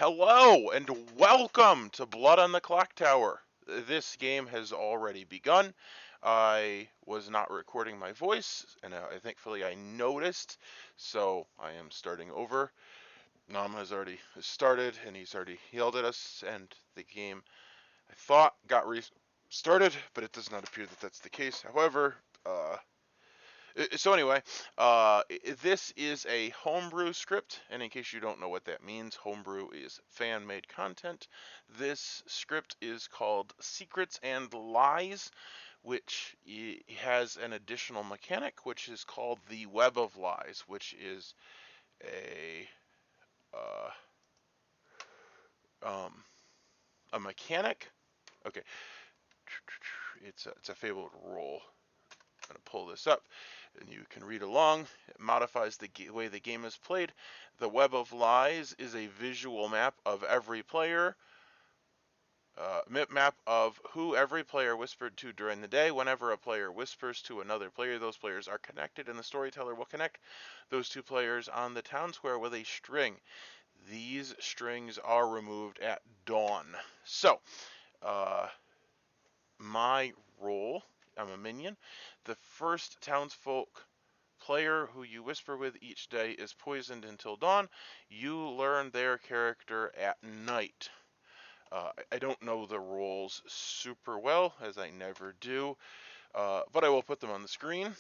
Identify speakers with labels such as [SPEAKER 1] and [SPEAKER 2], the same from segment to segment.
[SPEAKER 1] Hello and welcome to Blood on the Clocktower. This game has already begun. I was not recording my voice, and thankfully I noticed, so I am starting over. Nam has already started, and he's already yelled at us, and the game, I thought, got restarted, but it does not appear that that's the case. However, so anyway, this is a homebrew script, and in case you don't know what that means, homebrew is fan-made content. This script is called Secrets and Lies, which has an additional mechanic, which is called the Web of Lies, which is a a mechanic. Okay, it's a fabled roll. I'm going to pull this up and you can read along. It modifies the way the game is played. The Web of Lies is a visual map of every player, map of who every player whispered to during the day. Whenever a player whispers to another player, those players are connected, and the storyteller will connect those two players on the town square with a string. These strings are removed at dawn. So, my role, I'm a minion. The first townsfolk player who you whisper with each day is poisoned until dawn. You learn their character at night. I don't know the roles super well, as I never do, but I will put them on the screen.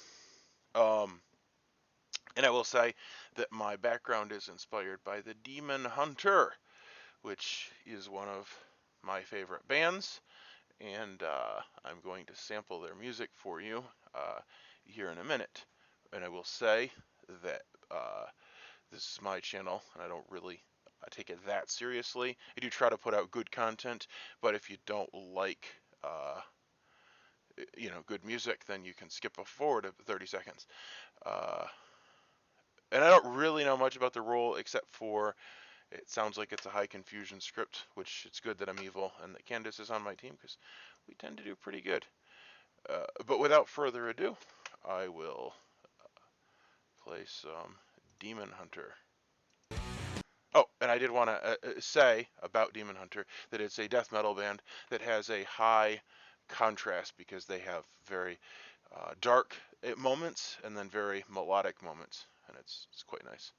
[SPEAKER 1] And I will say that my background is inspired by the Demon Hunter, which is one of my favorite bands, and I'm going to sample their music for you here in a minute. And I will say that this is my channel, and I don't really take it that seriously. I do try to put out good content, but if you don't like, good music, then you can skip forward 30 seconds. And I don't really know much about the role except for it sounds like it's a high confusion script, which it's good that I'm evil and that Candace is on my team because we tend to do pretty good. But without further ado, I will play some Demon Hunter. Oh, and I did want to say about Demon Hunter that it's a death metal band that has a high contrast because they have very dark moments and then very melodic moments, and it's quite nice.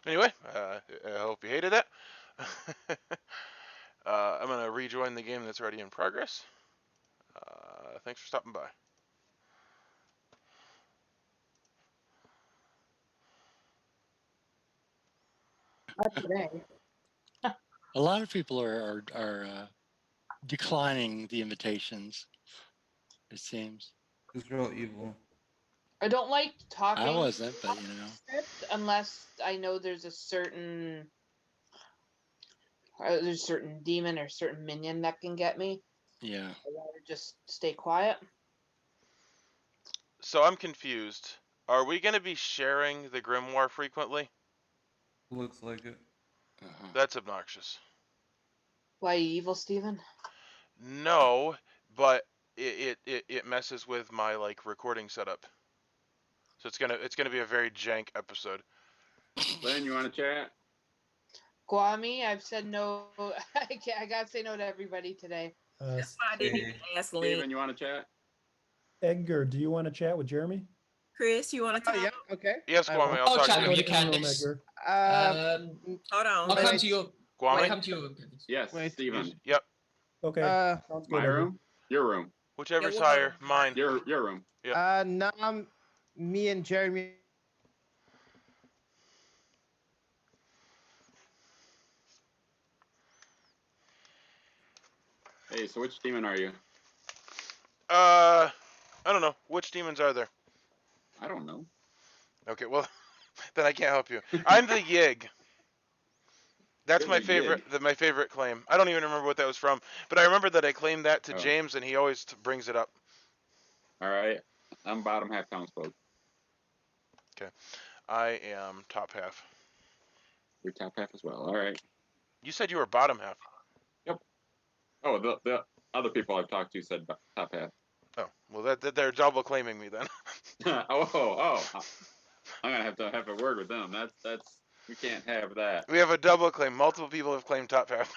[SPEAKER 1] Anyway, I hope you hated it. I'm going to rejoin the game that's already in progress. Thanks for stopping by.
[SPEAKER 2] Not today.
[SPEAKER 3] A lot of people are declining the invitations, it seems.
[SPEAKER 4] Who's real evil?
[SPEAKER 2] I don't like talking.
[SPEAKER 3] I wasn't, but
[SPEAKER 2] script unless I know there's a certain demon or certain minion that can get me.
[SPEAKER 3] Yeah.
[SPEAKER 2] I'd rather just stay quiet.
[SPEAKER 1] So I'm confused. Are we going to be sharing the grimoire frequently?
[SPEAKER 4] Looks like it.
[SPEAKER 1] That's obnoxious.
[SPEAKER 2] Why are you evil, Steven?
[SPEAKER 1] No, but it messes with my recording setup. So it's gonna be a very jank episode.
[SPEAKER 5] Glenn, you want to chat?
[SPEAKER 2] Kwame, I've said no. I gotta say no to everybody today.
[SPEAKER 6] That's why I didn't even ask Lynn.
[SPEAKER 5] Steven, you want to chat?
[SPEAKER 6] Edgar, do you want to chat with Jeremy? Chris, you want to talk?
[SPEAKER 7] Yeah, okay.
[SPEAKER 1] Yes,
[SPEAKER 7] I
[SPEAKER 1] Kwame,
[SPEAKER 7] will.
[SPEAKER 1] I'll
[SPEAKER 8] Oh,
[SPEAKER 1] talk to
[SPEAKER 8] Chatham,
[SPEAKER 1] you.
[SPEAKER 8] you can next.
[SPEAKER 6] Hold on.
[SPEAKER 8] I'll come
[SPEAKER 7] wait.
[SPEAKER 8] to you.
[SPEAKER 1] Kwame?
[SPEAKER 8] I'll come to you.
[SPEAKER 5] Yes,
[SPEAKER 7] Wait.
[SPEAKER 5] Steven.
[SPEAKER 1] Yep.
[SPEAKER 9] Okay. Sounds good.
[SPEAKER 5] My room? Your room.
[SPEAKER 1] Whichever's
[SPEAKER 6] we'll
[SPEAKER 1] higher.
[SPEAKER 6] go.
[SPEAKER 1] Mine.
[SPEAKER 5] Your room.
[SPEAKER 7] Now me and Jeremy.
[SPEAKER 5] Hey, so which demon are you?
[SPEAKER 1] I don't know. Which demons are there?
[SPEAKER 5] I don't know.
[SPEAKER 1] Okay, well, then I can't help you. I'm the Yig. That's
[SPEAKER 5] You're
[SPEAKER 1] my
[SPEAKER 5] the
[SPEAKER 1] favorite. My favorite claim. I don't even remember what that was from, but I remember that I claimed that to
[SPEAKER 5] Oh.
[SPEAKER 1] James, and he always brings it up.
[SPEAKER 5] All right. I'm bottom half townsfolk.
[SPEAKER 1] I am top half.
[SPEAKER 5] You're top half as well. All right.
[SPEAKER 1] You said you were bottom half.
[SPEAKER 5] Oh, the other people I've talked to said top half.
[SPEAKER 1] Oh, well, that they're double claiming me then.
[SPEAKER 5] oh. I'm gonna have a word with them. That's we can't have that.
[SPEAKER 1] We have a double claim. Multiple people have claimed top half.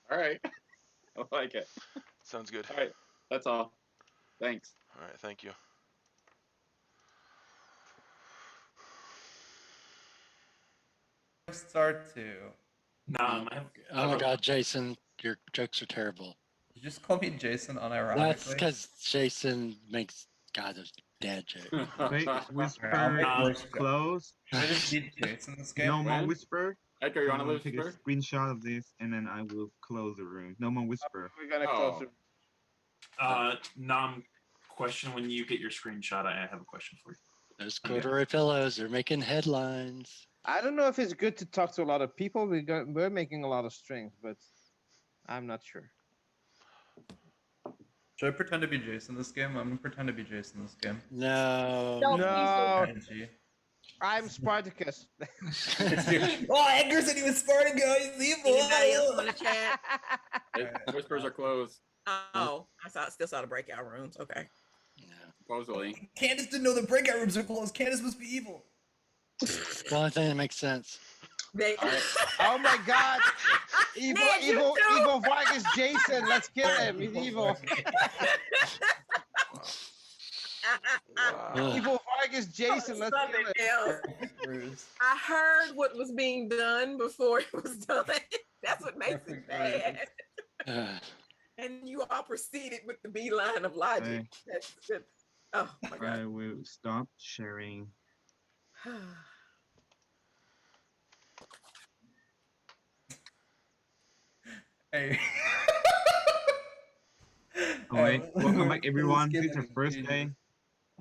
[SPEAKER 5] All right. I like it.
[SPEAKER 1] Sounds good.
[SPEAKER 5] All right. That's all. Thanks.
[SPEAKER 1] All right, thank you.
[SPEAKER 4] Start to.
[SPEAKER 3] Oh my God, Jason, your jokes are terrible.
[SPEAKER 4] You just call me Jason unironically.
[SPEAKER 3] That's because Jason makes those dad jokes.
[SPEAKER 10] Wait,
[SPEAKER 4] Alright, I'll
[SPEAKER 10] whisper
[SPEAKER 4] make worse jokes.
[SPEAKER 10] close.
[SPEAKER 4] Should I just beat Jason this game?
[SPEAKER 10] No more
[SPEAKER 5] When?
[SPEAKER 10] whisper.
[SPEAKER 5] Edgar, you want to
[SPEAKER 10] I'm
[SPEAKER 5] live
[SPEAKER 10] take a screenshot of this and then I will close the room. No more whisper.
[SPEAKER 7] We're gonna
[SPEAKER 5] Oh.
[SPEAKER 7] close it.
[SPEAKER 11] Nom, question when you get your screenshot. I have a question for you.
[SPEAKER 3] Those corduroy pillows are making headlines.
[SPEAKER 7] I don't know if it's good to talk to a lot of people. We're making a lot of strings, but I'm not sure.
[SPEAKER 4] Should I pretend to be Jason this game? I'm gonna pretend to be Jason this game.
[SPEAKER 3] No.
[SPEAKER 7] No,
[SPEAKER 4] Strategy.
[SPEAKER 7] I'm Spartacus.
[SPEAKER 4] Oh, Edgar said he was Spartacus. He's evil.
[SPEAKER 6] Anybody else want to chat?
[SPEAKER 5] Whispers are closed.
[SPEAKER 6] Oh, still saw the breakout rooms. Okay.
[SPEAKER 5] Supposedly.
[SPEAKER 4] Candace didn't know the breakout rooms are closed. Candace must be evil.
[SPEAKER 3] The only thing that makes sense.
[SPEAKER 6] They,
[SPEAKER 7] Oh my God! Evil,
[SPEAKER 6] Man, you
[SPEAKER 7] evil,
[SPEAKER 6] too.
[SPEAKER 7] evil Vargas Jason. Let's kill him. He's evil.
[SPEAKER 1] Wow.
[SPEAKER 7] Evil Vargas Jason. Let's kill
[SPEAKER 6] Something
[SPEAKER 7] him.
[SPEAKER 6] else. I heard what was being done before it was done. That's what makes it bad. And you all proceeded with the beeline of logic.
[SPEAKER 10] Okay.
[SPEAKER 6] That's oh my God.
[SPEAKER 10] I will stop sharing.
[SPEAKER 4] Hey.
[SPEAKER 10] Alright, welcome back
[SPEAKER 4] We're
[SPEAKER 10] everyone. This is
[SPEAKER 4] skipping
[SPEAKER 10] our first
[SPEAKER 4] pages.
[SPEAKER 10] day.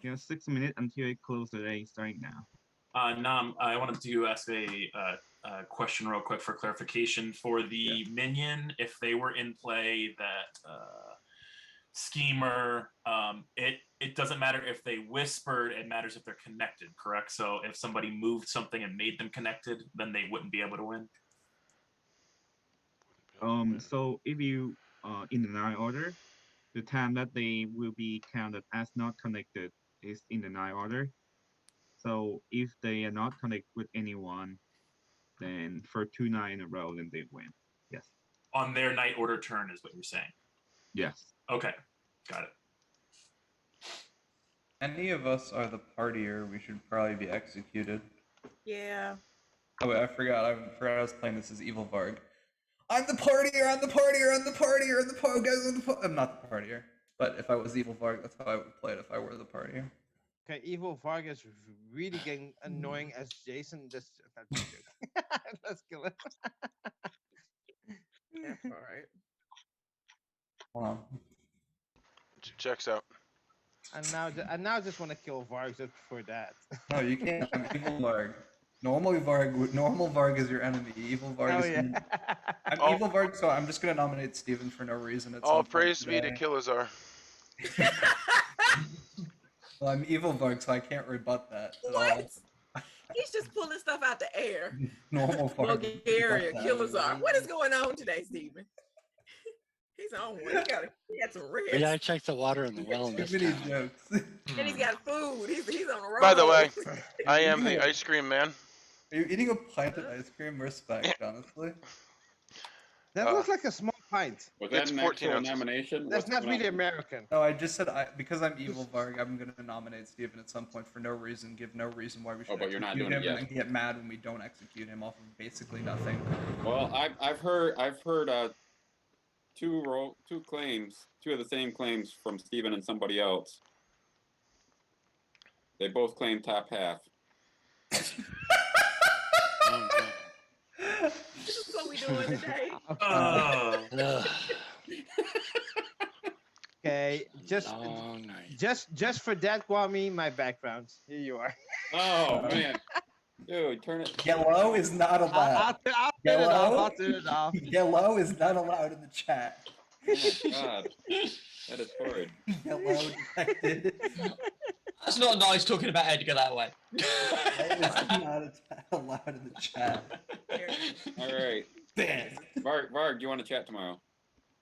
[SPEAKER 10] You have 6 minutes until I close the day, starting now.
[SPEAKER 11] Nom, I wanted to ask a question real quick for clarification. For the minion, if they were in play, that schemer, it doesn't matter if they whispered, it matters if they're connected, correct? So if somebody moved something and made them connected, then they wouldn't be able to win?
[SPEAKER 10] So if you in the night order, the time that they will be counted as not connected is in the night order. So if they are not connected with anyone, then for 2 nights in a row, then they win. Yes.
[SPEAKER 11] On their night order turn is what you're saying.
[SPEAKER 10] Yes.
[SPEAKER 11] Okay, got it.
[SPEAKER 4] Any of us are the partier, we should probably be executed.
[SPEAKER 6] Yeah.
[SPEAKER 4] Oh wait, I forgot I was playing this as Evil Varg. I'm the partier, I'm the partier, I'm the partier, I'm the partier, guys, I'm not the partier. But if I was Evil Varg, that's how I would play it if I were the partier.
[SPEAKER 7] Okay, evil Vargas really getting annoying as Jason. Let's kill him.
[SPEAKER 6] That's all right.
[SPEAKER 4] Hold on.
[SPEAKER 1] Checks out.
[SPEAKER 7] I now just want to kill Vargas just for that.
[SPEAKER 4] No, you can't. I'm Evil Varg. Normal Varg is your enemy. Evil Varg
[SPEAKER 7] Oh
[SPEAKER 4] is
[SPEAKER 7] yeah.
[SPEAKER 4] I'm
[SPEAKER 1] Oh.
[SPEAKER 4] Evil Varg, so I'm just gonna nominate Steven for no reason. At
[SPEAKER 1] All
[SPEAKER 4] some point
[SPEAKER 1] praise be to
[SPEAKER 4] today.
[SPEAKER 1] Kilazar.
[SPEAKER 4] Well, I'm Evil Varg, so I can't rebut that at all.
[SPEAKER 6] What? He's just pulling stuff out the air.
[SPEAKER 4] Normal Varg. would
[SPEAKER 6] Bulgaria,
[SPEAKER 4] rebut that.
[SPEAKER 6] Kilazar. What is going on today, Stephen? He's on one. He got some rest.
[SPEAKER 3] We gotta check the water in the well in
[SPEAKER 4] Too
[SPEAKER 3] this
[SPEAKER 4] many
[SPEAKER 3] town.
[SPEAKER 4] jokes.
[SPEAKER 6] And he's got food. He's on the road.
[SPEAKER 1] By the way, I am the ice cream man.
[SPEAKER 4] Are you eating a pint of ice cream? Respect, honestly.
[SPEAKER 7] That looks like a small pint.
[SPEAKER 5] Was that
[SPEAKER 1] It's
[SPEAKER 5] an
[SPEAKER 1] 14
[SPEAKER 5] actual
[SPEAKER 1] ounces.
[SPEAKER 5] nomination?
[SPEAKER 7] That's
[SPEAKER 5] What's
[SPEAKER 7] not
[SPEAKER 5] going
[SPEAKER 7] really
[SPEAKER 5] on?
[SPEAKER 7] American.
[SPEAKER 4] No, I just said because I'm evil Varg, I'm gonna nominate Steven at some point for no reason, give no reason why we should
[SPEAKER 5] but you're not
[SPEAKER 4] execute
[SPEAKER 5] doing it
[SPEAKER 4] him,
[SPEAKER 5] yet.
[SPEAKER 4] and then get mad when we don't execute him off of basically nothing.
[SPEAKER 5] Well, I've heard two of the same claims from Steven and somebody else. They both claim top half.
[SPEAKER 3] Oh, God.
[SPEAKER 6] This is what we doing today.
[SPEAKER 7] Okay,
[SPEAKER 3] Long night.
[SPEAKER 7] just for that, Kwame, my background. Here you are.
[SPEAKER 5] Oh man, dude, turn it.
[SPEAKER 4] Yellow is not allowed.
[SPEAKER 7] I'll turn it off.
[SPEAKER 4] Yellow?
[SPEAKER 7] I'll turn it off.
[SPEAKER 4] Yellow is not allowed in the chat.
[SPEAKER 5] Oh my god, that is horrid.
[SPEAKER 4] Yellow detected.
[SPEAKER 9] That's not nice talking about Edgar that way.
[SPEAKER 4] That is not allowed in the chat.
[SPEAKER 5] All right,
[SPEAKER 4] Banned.
[SPEAKER 5] Varg, do you want to chat tomorrow?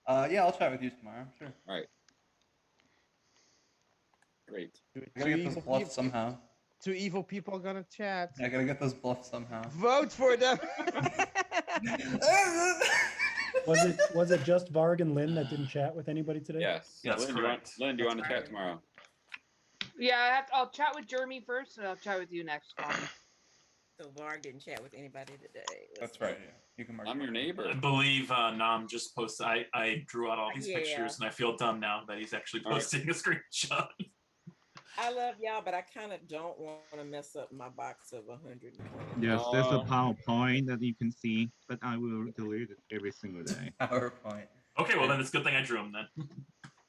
[SPEAKER 4] Yeah, I'll chat with you tomorrow. Sure.
[SPEAKER 5] All right. Great.
[SPEAKER 4] I gotta get those bluffs somehow.
[SPEAKER 7] Two evil people are gonna chat.
[SPEAKER 4] I gotta get those bluffs somehow.
[SPEAKER 7] Vote for them.
[SPEAKER 9] Was it just Varg and Lynn that didn't chat with anybody today?
[SPEAKER 5] Yes.
[SPEAKER 11] That's correct.
[SPEAKER 5] Lynn, do you want to chat tomorrow?
[SPEAKER 2] Yeah, I'll chat with Jeremy first, and I'll chat with you next. Kwame.
[SPEAKER 6] So Varg didn't chat with anybody today.
[SPEAKER 4] That's right. Yeah. You can mark.
[SPEAKER 5] I'm your neighbor.
[SPEAKER 11] I believe Nam just posted. I drew out all these
[SPEAKER 6] Yeah.
[SPEAKER 11] pictures, and I feel dumb now that he's actually
[SPEAKER 5] All right.
[SPEAKER 11] posting a screenshot.
[SPEAKER 6] I love y'all, but I kind of don't want to mess up my box of 120.
[SPEAKER 10] Yes, there's a PowerPoint that you can see, but I will delete it every single day.
[SPEAKER 4] PowerPoint.
[SPEAKER 11] Okay, well then it's a good thing I drew him then.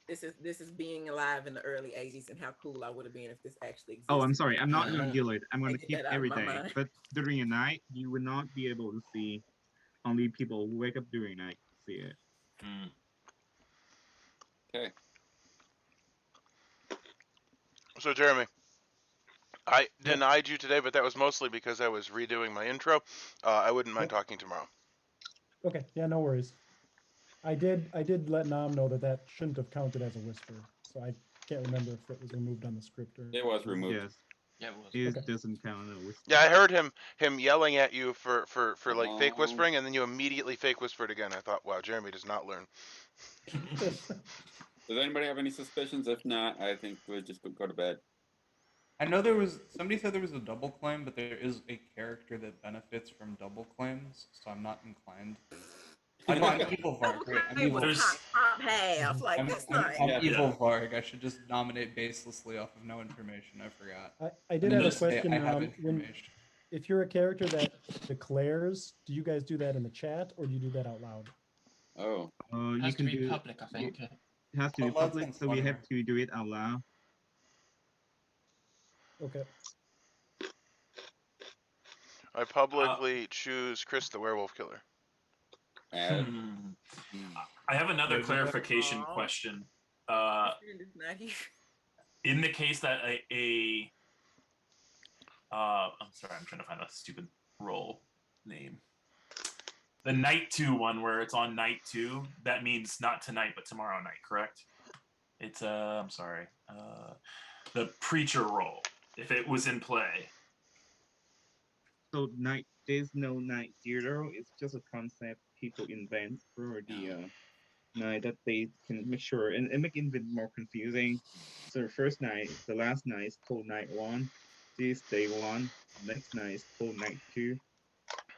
[SPEAKER 6] This is being alive in the early 80s and how cool I would have been if this actually existed.
[SPEAKER 10] Oh, I'm sorry. I'm not going to delete it. I'm going to
[SPEAKER 6] Get
[SPEAKER 10] keep
[SPEAKER 6] that out of
[SPEAKER 10] every
[SPEAKER 6] my
[SPEAKER 10] day.
[SPEAKER 6] mind.
[SPEAKER 10] But during the night, you will not be able to see. Only people who wake up during night see it.
[SPEAKER 5] Okay.
[SPEAKER 1] So Jeremy, I denied you today, but that was mostly because I was redoing my intro. I wouldn't mind talking tomorrow.
[SPEAKER 9] Okay, yeah, no worries. I did let Nam know that shouldn't have counted as a whisper, so I can't remember if it was removed on the script or.
[SPEAKER 5] It was removed.
[SPEAKER 10] Yes.
[SPEAKER 9] Yeah, it was.
[SPEAKER 10] It doesn't count as a whisper.
[SPEAKER 1] Yeah, I heard him yelling at you for like fake
[SPEAKER 5] Oh.
[SPEAKER 1] whispering, and then you immediately fake whispered again. I thought, wow, Jeremy does not learn.
[SPEAKER 5] Does anybody have any suspicions? If not, I think we'll just go to bed.
[SPEAKER 4] I know somebody said there was a double claim, but there is a character that benefits from double claims, so I'm not inclined. I'm evil Varg. Wait, I'm evil.
[SPEAKER 6] Top half. Like,
[SPEAKER 4] I'm
[SPEAKER 6] that's nice.
[SPEAKER 4] evil Varg. I should just nominate baselessly off of no information. I forgot.
[SPEAKER 9] I did have a
[SPEAKER 4] Just say
[SPEAKER 9] question.
[SPEAKER 4] I have
[SPEAKER 9] When,
[SPEAKER 4] information.
[SPEAKER 9] if you're a character that declares, do you guys do that in the chat or do you do that out loud?
[SPEAKER 5] Oh.
[SPEAKER 10] You
[SPEAKER 9] Has to
[SPEAKER 10] can
[SPEAKER 9] be
[SPEAKER 10] do
[SPEAKER 9] public, I think.
[SPEAKER 10] It has to be
[SPEAKER 4] Out loud
[SPEAKER 10] public,
[SPEAKER 4] sounds
[SPEAKER 10] so we have
[SPEAKER 4] funnier.
[SPEAKER 10] to do it out loud.
[SPEAKER 9] Okay.
[SPEAKER 1] I publicly choose Chris the Werewolf Killer.
[SPEAKER 11] I have another clarification question. In the case that I'm sorry, I'm trying to find a stupid role name. The night 2 one where it's on night 2, that means not tonight but tomorrow night, correct? It's I'm sorry. The preacher role, if it was in play.
[SPEAKER 10] So there's no night zero. It's just a concept people invent for the night that they can make sure and make it a bit more confusing. So the first night, the last night is called night 1. This is day 1. Next night is called night 2.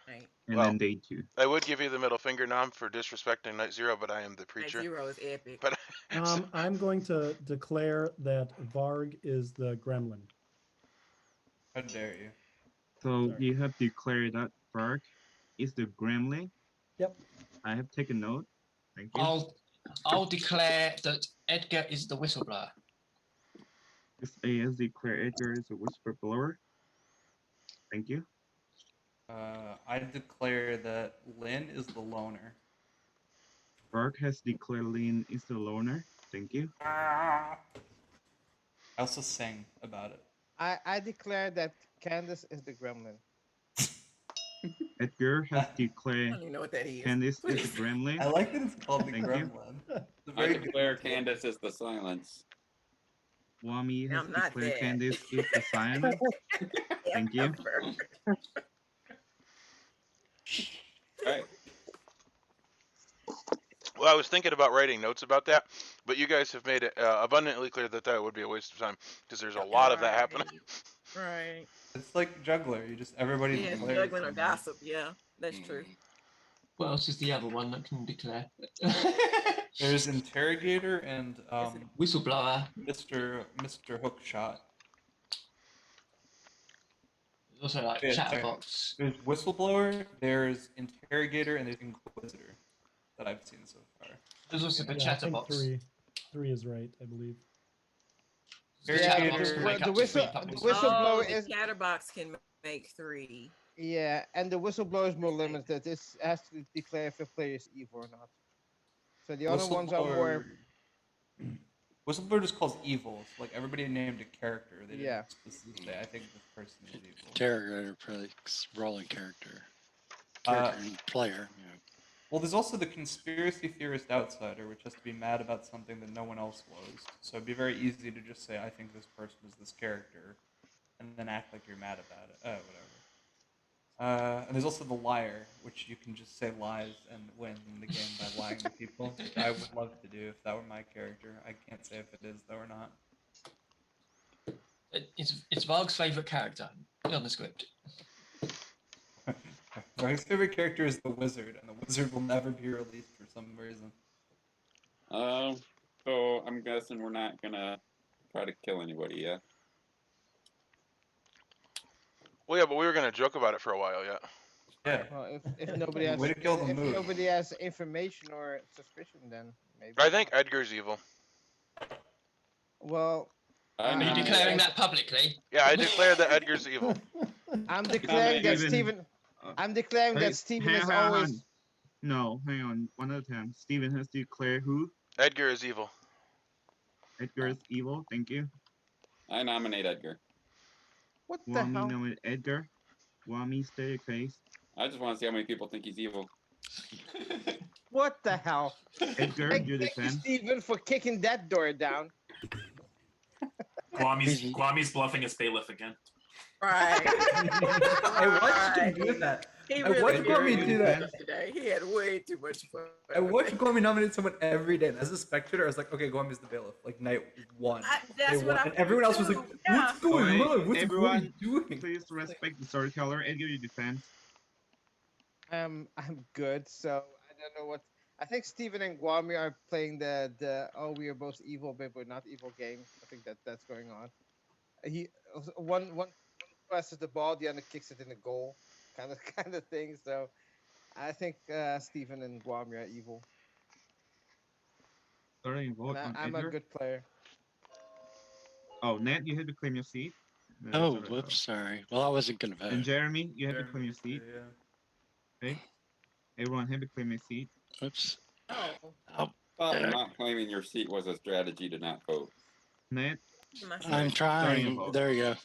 [SPEAKER 6] Right.
[SPEAKER 10] And
[SPEAKER 1] Well,
[SPEAKER 10] then day 2.
[SPEAKER 1] I would give you the middle finger, Nam, for disrespecting Night Zero, but I am the preacher.
[SPEAKER 6] Night 0 is epic.
[SPEAKER 1] But
[SPEAKER 9] I'm going to declare that Varg is the gremlin.
[SPEAKER 4] How dare you?
[SPEAKER 10] So
[SPEAKER 9] Sorry.
[SPEAKER 10] you have declared that Varg is the gremlin.
[SPEAKER 9] Yep.
[SPEAKER 10] I have taken note. Thank you.
[SPEAKER 8] I'll declare that Edgar is the whistleblower.
[SPEAKER 10] SA has declared Edgar is a whistleblower. Thank you.
[SPEAKER 4] I declare that Lynn is the loner.
[SPEAKER 10] Varg has declared Lynn is the loner. Thank you.
[SPEAKER 4] I also sang about it.
[SPEAKER 7] I declare that Candace is the gremlin.
[SPEAKER 10] Edgar has declared
[SPEAKER 6] I don't even know what that is.
[SPEAKER 10] Candace is the gremlin.
[SPEAKER 4] I like that it's called the
[SPEAKER 10] Thank you.
[SPEAKER 4] gremlin. It's a
[SPEAKER 5] I
[SPEAKER 4] very good
[SPEAKER 5] declare Candace is the silence.
[SPEAKER 10] Wami has
[SPEAKER 6] I'm not
[SPEAKER 10] declared
[SPEAKER 6] dead.
[SPEAKER 10] Candace is the silence. Thank you.
[SPEAKER 5] All right.
[SPEAKER 1] Well, I was thinking about writing notes about that, but you guys have made it abundantly clear that that would be a waste of time because there's a lot of that happening.
[SPEAKER 6] Right.
[SPEAKER 4] It's like juggler. You just everybody
[SPEAKER 6] Yeah,
[SPEAKER 4] declares
[SPEAKER 6] juggling or
[SPEAKER 4] something.
[SPEAKER 6] gossip. Yeah, that's true.
[SPEAKER 8] What else is the other one that can declare?
[SPEAKER 4] There's interrogator and
[SPEAKER 8] Whistleblower.
[SPEAKER 4] Mr. Hookshot.
[SPEAKER 8] There's also like
[SPEAKER 4] Yeah,
[SPEAKER 8] chatterbox.
[SPEAKER 4] There's whistleblower, there's interrogator, and there's inquisitor that I've seen so far.
[SPEAKER 8] There's also the
[SPEAKER 9] Yeah, I think
[SPEAKER 8] chatterbox.
[SPEAKER 9] three is right, I believe.
[SPEAKER 8] Chatterbox can make
[SPEAKER 7] the
[SPEAKER 8] up to 3
[SPEAKER 7] whistleblower
[SPEAKER 8] public
[SPEAKER 6] The chatterbox can make 3.
[SPEAKER 7] Yeah, and the whistleblower is more limited. This has to declare if a player is evil or not. So the other ones are more.
[SPEAKER 4] Whistleblower just calls evil. So like everybody named a character. They didn't
[SPEAKER 7] Yeah.
[SPEAKER 4] specifically say, I think this person is evil.
[SPEAKER 3] Interrogator, probably rolling character. Character and player. Yeah.
[SPEAKER 4] Well, there's also the conspiracy theorist outsider, which has to be mad about something that no one else was. So it'd be very easy to just say, I think this person is this character, and then act like you're mad about it. Whatever. And there's also the liar, which you can just say lies and win the game by lying to people, which I would love to do if that were my character. I can't say if it is, though, or not.
[SPEAKER 8] It's Varg's favourite character on the script.
[SPEAKER 4] My favorite character is the wizard, and the wizard will never be released for some reason.
[SPEAKER 5] So I'm guessing we're not gonna try to kill anybody yet.
[SPEAKER 1] Well, yeah, but we were gonna joke about it for a while yet.
[SPEAKER 4] Yeah.
[SPEAKER 7] Well, if nobody has,
[SPEAKER 4] Way to kill the
[SPEAKER 7] if
[SPEAKER 4] mood.
[SPEAKER 7] nobody has information or suspicion, then maybe.
[SPEAKER 1] I think Edgar's evil.
[SPEAKER 7] Well.
[SPEAKER 8] Are you declaring that publicly?
[SPEAKER 1] Yeah, I declare that Edgar's evil.
[SPEAKER 7] I'm declaring that Steven. I'm declaring that Steven is always.
[SPEAKER 10] No, hang on. One at a time. Steven has to declare who?
[SPEAKER 1] Edgar is evil.
[SPEAKER 10] Edgar is evil. Thank you.
[SPEAKER 5] I nominate Edgar.
[SPEAKER 7] What the
[SPEAKER 10] Wami
[SPEAKER 7] hell?
[SPEAKER 10] nominate Edgar. Wami stay your case.
[SPEAKER 5] I just want to see how many people think he's evil.
[SPEAKER 7] What the hell?
[SPEAKER 10] Edgar,
[SPEAKER 7] Thank
[SPEAKER 10] you
[SPEAKER 7] you,
[SPEAKER 10] defend.
[SPEAKER 7] Steven, for kicking that door down.
[SPEAKER 11] Guami's bluffing his bailiff again.
[SPEAKER 6] Right.
[SPEAKER 4] I watched him do that.
[SPEAKER 6] He
[SPEAKER 4] I
[SPEAKER 6] really
[SPEAKER 4] watched Kwame
[SPEAKER 6] did
[SPEAKER 4] do that.
[SPEAKER 6] today. He had way too much fun.
[SPEAKER 4] I watched Kwame nominate someone every day, and as a spectator, I was like, okay, Kwame's the bailiff. Like, night 1.
[SPEAKER 6] That's
[SPEAKER 4] Day
[SPEAKER 6] what
[SPEAKER 4] 1.
[SPEAKER 6] I
[SPEAKER 4] And everyone else was like, what's going on? What's
[SPEAKER 10] Everyone,
[SPEAKER 4] doing?
[SPEAKER 10] please respect the storyteller. Edgar, you defend.
[SPEAKER 7] I'm good, so I don't know what. I think Steven and Guami are playing the we are both evil, but we're not evil game. I think that's going on. One passes the ball, the other kicks it in the goal, kind of thing. So I think Steven and Guami are evil.
[SPEAKER 10] Starting vote on
[SPEAKER 7] I'm
[SPEAKER 10] Edgar.
[SPEAKER 7] a good player.
[SPEAKER 10] Oh, Ned, you had to claim your seat.
[SPEAKER 3] Oh, whoops, sorry. Well, I wasn't going to vote.
[SPEAKER 10] And Jeremy, you had to claim your seat. Okay. Everyone had to claim your seat.
[SPEAKER 3] Whoops.
[SPEAKER 6] Oh.
[SPEAKER 5] Not claiming your seat was a strategy to not vote.
[SPEAKER 10] Ned?
[SPEAKER 3] I'm trying. There you go.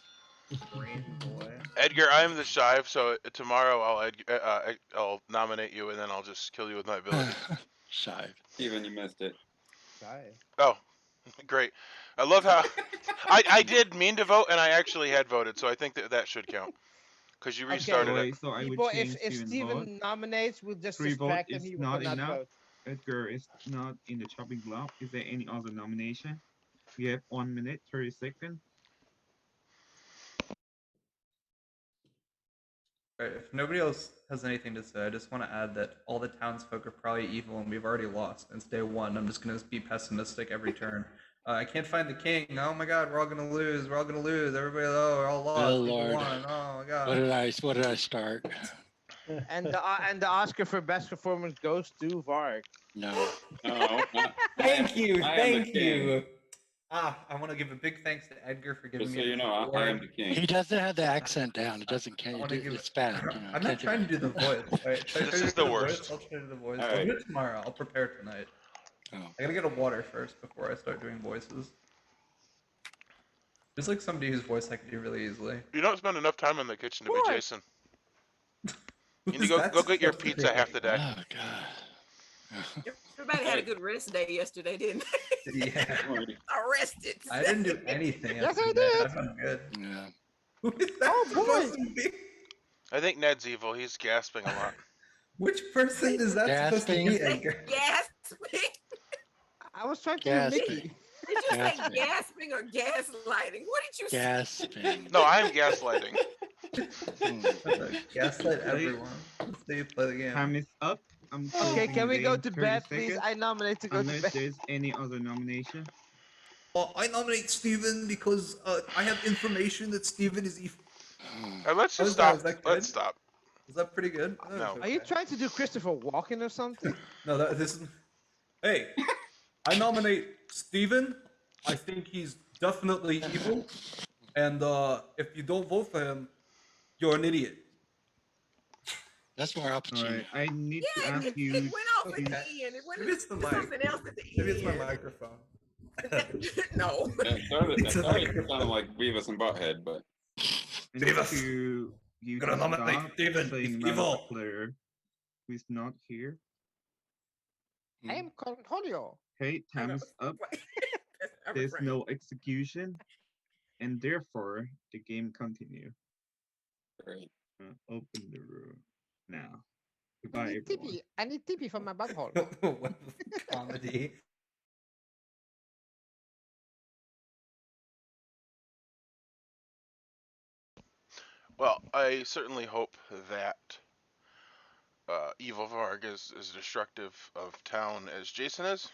[SPEAKER 1] Edgar, I'm the Shive, so tomorrow I'll nominate you, and then I'll just kill you with my ability.
[SPEAKER 3] Shive.
[SPEAKER 5] Steven, you missed it.
[SPEAKER 1] Oh, great. I love how I did mean to vote, and I actually had voted, so I think that should count. Because you restarted it.
[SPEAKER 10] So I would
[SPEAKER 7] People,
[SPEAKER 10] change
[SPEAKER 7] if
[SPEAKER 10] Steven's
[SPEAKER 7] Steven
[SPEAKER 10] vote.
[SPEAKER 7] nominates, we'll just
[SPEAKER 10] 3 votes
[SPEAKER 7] suspect and
[SPEAKER 10] is
[SPEAKER 7] he will
[SPEAKER 10] not
[SPEAKER 7] not
[SPEAKER 10] enough.
[SPEAKER 7] vote.
[SPEAKER 10] Edgar is not in the chopping block. Is there any other nomination? We have 1 minute, 30 seconds.
[SPEAKER 4] Alright, if nobody else has anything to say, I just want to add that all the townsfolk are probably evil and we've already lost. It's day 1. I'm just going to be pessimistic every turn. I can't find the king. Oh my god, we're all going to lose. We're all going to lose. Everybody, we're all lost.
[SPEAKER 3] Oh,
[SPEAKER 4] People
[SPEAKER 3] Lord.
[SPEAKER 4] won. Oh my god.
[SPEAKER 3] What did I start?
[SPEAKER 7] And the Oscar for best performance goes to Varg.
[SPEAKER 3] No.
[SPEAKER 5] No.
[SPEAKER 4] Thank you.
[SPEAKER 5] I am the
[SPEAKER 4] Thank
[SPEAKER 5] king.
[SPEAKER 4] you. I want to give a big thanks to Edgar for giving
[SPEAKER 5] Just
[SPEAKER 4] me
[SPEAKER 5] so
[SPEAKER 4] a
[SPEAKER 5] you know, I am the king.
[SPEAKER 3] He doesn't have the accent down. It doesn't count.
[SPEAKER 4] wanna give
[SPEAKER 3] It's bad. You know,
[SPEAKER 4] I'm
[SPEAKER 3] can't
[SPEAKER 4] not trying to do the voice. Right? Should I
[SPEAKER 1] This
[SPEAKER 4] try to
[SPEAKER 1] is
[SPEAKER 4] do
[SPEAKER 1] the worst.
[SPEAKER 4] Voice? I'll try to do the voice.
[SPEAKER 5] All
[SPEAKER 4] I'll
[SPEAKER 5] right.
[SPEAKER 4] do it tomorrow. I'll prepare tonight.
[SPEAKER 3] Oh.
[SPEAKER 4] I gotta get a water first before I start doing voices. Just like somebody whose voice I can do really easily.
[SPEAKER 1] You don't spend enough time in the kitchen to be
[SPEAKER 7] What?
[SPEAKER 1] Jason. You need to go get your pizza half the day.
[SPEAKER 3] Oh, God.
[SPEAKER 6] Everybody had a good rest day yesterday, didn't they?
[SPEAKER 4] Yeah.
[SPEAKER 6] Arrested.
[SPEAKER 4] I didn't do anything.
[SPEAKER 7] Yes, I
[SPEAKER 4] yesterday.
[SPEAKER 7] did.
[SPEAKER 4] I'm good.
[SPEAKER 3] Yeah.
[SPEAKER 4] Who is that
[SPEAKER 7] Oh, boy.
[SPEAKER 4] supposed to be?
[SPEAKER 1] I think Ned's evil. He's gasping a lot.
[SPEAKER 4] Which person is that supposed to
[SPEAKER 3] Gasping.
[SPEAKER 4] be, Edgar?
[SPEAKER 6] gasping?
[SPEAKER 7] I was trying to
[SPEAKER 3] Gasping.
[SPEAKER 7] do Mickey.
[SPEAKER 6] Did you say
[SPEAKER 3] Gasping.
[SPEAKER 6] gasping or gaslighting? What did you say?
[SPEAKER 3] Gasping.
[SPEAKER 1] No, I'm gaslighting.
[SPEAKER 12] Gaslight everyone. Let's see you play the game.
[SPEAKER 10] Time is up. I'm
[SPEAKER 7] Okay,
[SPEAKER 10] closing
[SPEAKER 7] can we
[SPEAKER 10] the
[SPEAKER 7] go
[SPEAKER 10] game.
[SPEAKER 7] to
[SPEAKER 10] 30
[SPEAKER 7] bed, please?
[SPEAKER 10] seconds,
[SPEAKER 7] I nominate to go to
[SPEAKER 10] unless
[SPEAKER 7] bed.
[SPEAKER 10] there's any other nomination.
[SPEAKER 12] Well, I nominate Steven because I have information that Steven is evil.
[SPEAKER 1] Let's
[SPEAKER 12] How
[SPEAKER 1] just
[SPEAKER 12] is that?
[SPEAKER 1] stop.
[SPEAKER 12] Was that
[SPEAKER 1] Let's
[SPEAKER 12] good?
[SPEAKER 1] stop.
[SPEAKER 12] Was that pretty good?
[SPEAKER 1] No.
[SPEAKER 7] Are you trying to do Christopher Walken or something?
[SPEAKER 12] No, this is. Hey, I nominate Steven. I think he's definitely evil. And if you don't vote for him, you're an idiot.
[SPEAKER 3] That's more up to
[SPEAKER 10] All
[SPEAKER 3] you.
[SPEAKER 10] right, I need to
[SPEAKER 6] Yeah,
[SPEAKER 10] ask
[SPEAKER 6] it
[SPEAKER 10] you.
[SPEAKER 6] went off at the end. It went
[SPEAKER 12] Maybe it's the mic.
[SPEAKER 6] something else at the end.
[SPEAKER 12] Maybe it's my microphone.
[SPEAKER 6] No.
[SPEAKER 5] It started sounding like Beavis and Butthead, but
[SPEAKER 10] I need
[SPEAKER 12] Beavis.
[SPEAKER 10] to you
[SPEAKER 12] Gonna
[SPEAKER 10] to
[SPEAKER 12] nominate
[SPEAKER 10] stop
[SPEAKER 12] Steven.
[SPEAKER 10] saying
[SPEAKER 12] He's
[SPEAKER 10] another
[SPEAKER 12] evil.
[SPEAKER 10] player who is not here.
[SPEAKER 7] I am Cornholio.
[SPEAKER 10] Okay, time is up. There's no execution, and therefore the game continue.
[SPEAKER 5] great.
[SPEAKER 10] Open the room now.
[SPEAKER 7] I
[SPEAKER 10] Goodbye,
[SPEAKER 7] need
[SPEAKER 10] everyone.
[SPEAKER 7] tippy. I need tippy for my butthole.
[SPEAKER 12] What comedy?
[SPEAKER 1] Well, I certainly hope that Evil Varg is as destructive of town as Jason is.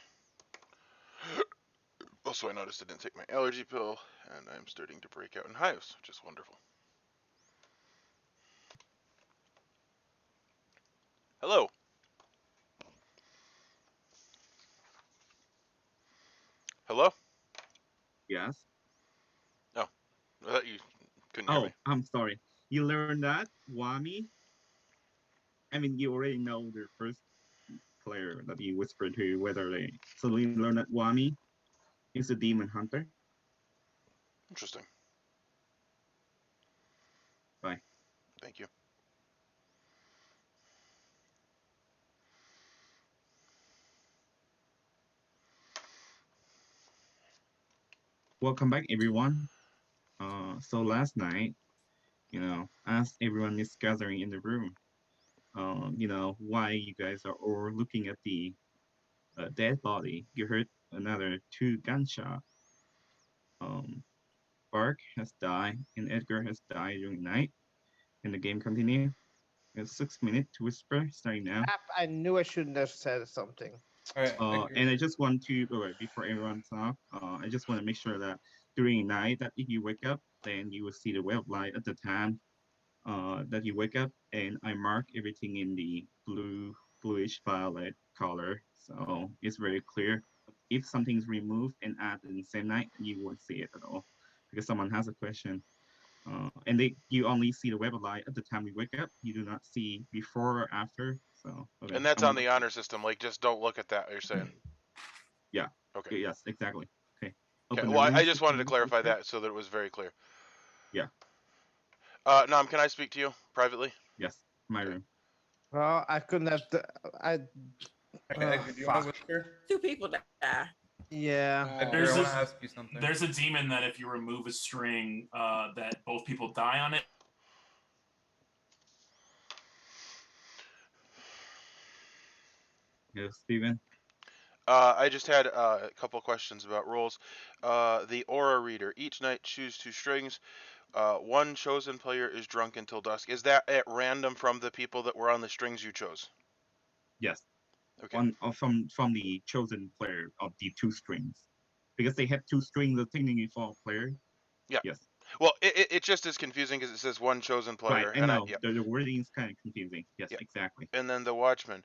[SPEAKER 1] Also, I noticed I didn't take my allergy pill, and I'm starting to break out in hives, which is wonderful. Hello. Hello?
[SPEAKER 10] Yes.
[SPEAKER 1] Oh, I thought you couldn't hear
[SPEAKER 10] Oh,
[SPEAKER 1] me.
[SPEAKER 10] I'm sorry. You learned that, Wami? I mean, you already know the first player that you whispered to, whether they. So we learned that Wami is a demon hunter.
[SPEAKER 1] Interesting.
[SPEAKER 10] Bye.
[SPEAKER 1] Thank you.
[SPEAKER 10] Welcome back, everyone. So last night, as everyone is gathering in the room, why you guys are all looking at the dead body, you heard another 2 gunshot. Bark has died and Edgar has died during the night. And the game continue. It's 6 minutes to whisper starting now.
[SPEAKER 7] I knew I shouldn't have said something.
[SPEAKER 12] All right.
[SPEAKER 10] And I just want to, before everyone talk, I just want to make sure that during the night that if you wake up, then you will see the web light at the time that you wake up, and I mark everything in the bluish violet color, so it's very clear. If something's removed and added in the same night, you won't see it at all because someone has a question. And you only see the web light at the time you wake up. You do not see before or after. So okay,
[SPEAKER 1] And that's on the honor system. Like, just don't look at that. You're saying?
[SPEAKER 10] Yeah.
[SPEAKER 1] Okay.
[SPEAKER 10] Yes, exactly. Okay.
[SPEAKER 1] Okay. Well, I just wanted to clarify that so that it was very clear.
[SPEAKER 10] Yeah.
[SPEAKER 1] Nam, can I speak to you privately?
[SPEAKER 10] Yes, my room.
[SPEAKER 7] Well, I couldn't have. Fuck.
[SPEAKER 6] 2 people die.
[SPEAKER 7] Yeah.
[SPEAKER 4] I want to ask you something.
[SPEAKER 11] There's a demon that if you remove a string, that both people die on it.
[SPEAKER 10] Yes, Steven.
[SPEAKER 1] I just had a couple questions about roles. The aura reader. Each night, choose 2 strings. One chosen player is drunk until dusk. Is that at random from the people that were on the strings you chose?
[SPEAKER 10] Yes.
[SPEAKER 1] Okay.
[SPEAKER 10] One from the chosen player of the 2 strings, because they have 2 strings of technically for a player.
[SPEAKER 1] Yeah.
[SPEAKER 10] Yes.
[SPEAKER 1] Well, it just is confusing because it says one chosen player.
[SPEAKER 10] Right. I know. The wording is kind of confusing. Yes,
[SPEAKER 1] Yeah.
[SPEAKER 10] exactly.
[SPEAKER 1] And then the Watchman.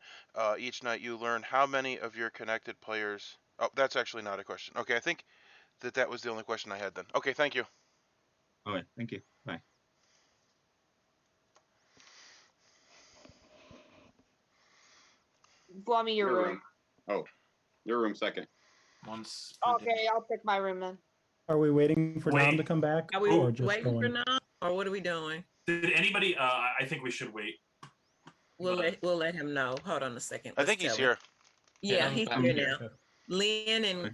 [SPEAKER 1] Each night you learn how many of your connected players. Oh, that's actually not a question. Okay, I think that was the only question I had then. Okay, thank you.
[SPEAKER 10] All right. Thank you. Bye.
[SPEAKER 2] Blummy, your room.
[SPEAKER 5] Oh, your room second.
[SPEAKER 11] Once.
[SPEAKER 2] Okay, I'll pick my room then.
[SPEAKER 9] Are we waiting for Nam to come back?
[SPEAKER 6] Are we
[SPEAKER 9] or just
[SPEAKER 6] waiting for
[SPEAKER 9] going?
[SPEAKER 6] Nam, or what are we doing?
[SPEAKER 11] Did anybody? I think we should wait.
[SPEAKER 6] We'll let him know. Hold on a second.
[SPEAKER 1] I think he's
[SPEAKER 6] Let's
[SPEAKER 1] here.
[SPEAKER 6] tell him. Yeah, he's
[SPEAKER 3] I'm
[SPEAKER 6] here
[SPEAKER 3] here.
[SPEAKER 6] now. Lynn and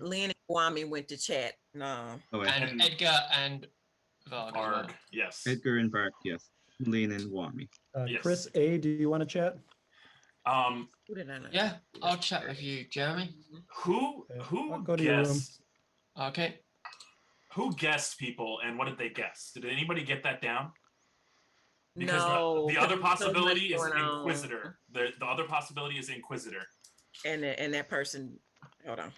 [SPEAKER 6] Kwame went to chat. No.
[SPEAKER 8] And Edgar and Varg.
[SPEAKER 11] Varg, yes.
[SPEAKER 10] Edgar and Bart, yes. Lynn and Wami.
[SPEAKER 9] Chris A, do you want to chat?
[SPEAKER 6] Who did I know?
[SPEAKER 8] Yeah, I'll chat with you, Jeremy.
[SPEAKER 11] Who
[SPEAKER 9] I'll go to your room.
[SPEAKER 11] guessed?
[SPEAKER 8] Okay.
[SPEAKER 11] Who guessed people, and what did they guess? Did anybody get that down? Because
[SPEAKER 6] No,
[SPEAKER 11] the
[SPEAKER 6] 'cause
[SPEAKER 11] other
[SPEAKER 6] there's so much
[SPEAKER 11] possibility is
[SPEAKER 6] going on.
[SPEAKER 11] Inquisitor. The other possibility is Inquisitor.
[SPEAKER 6] And that person, hold on.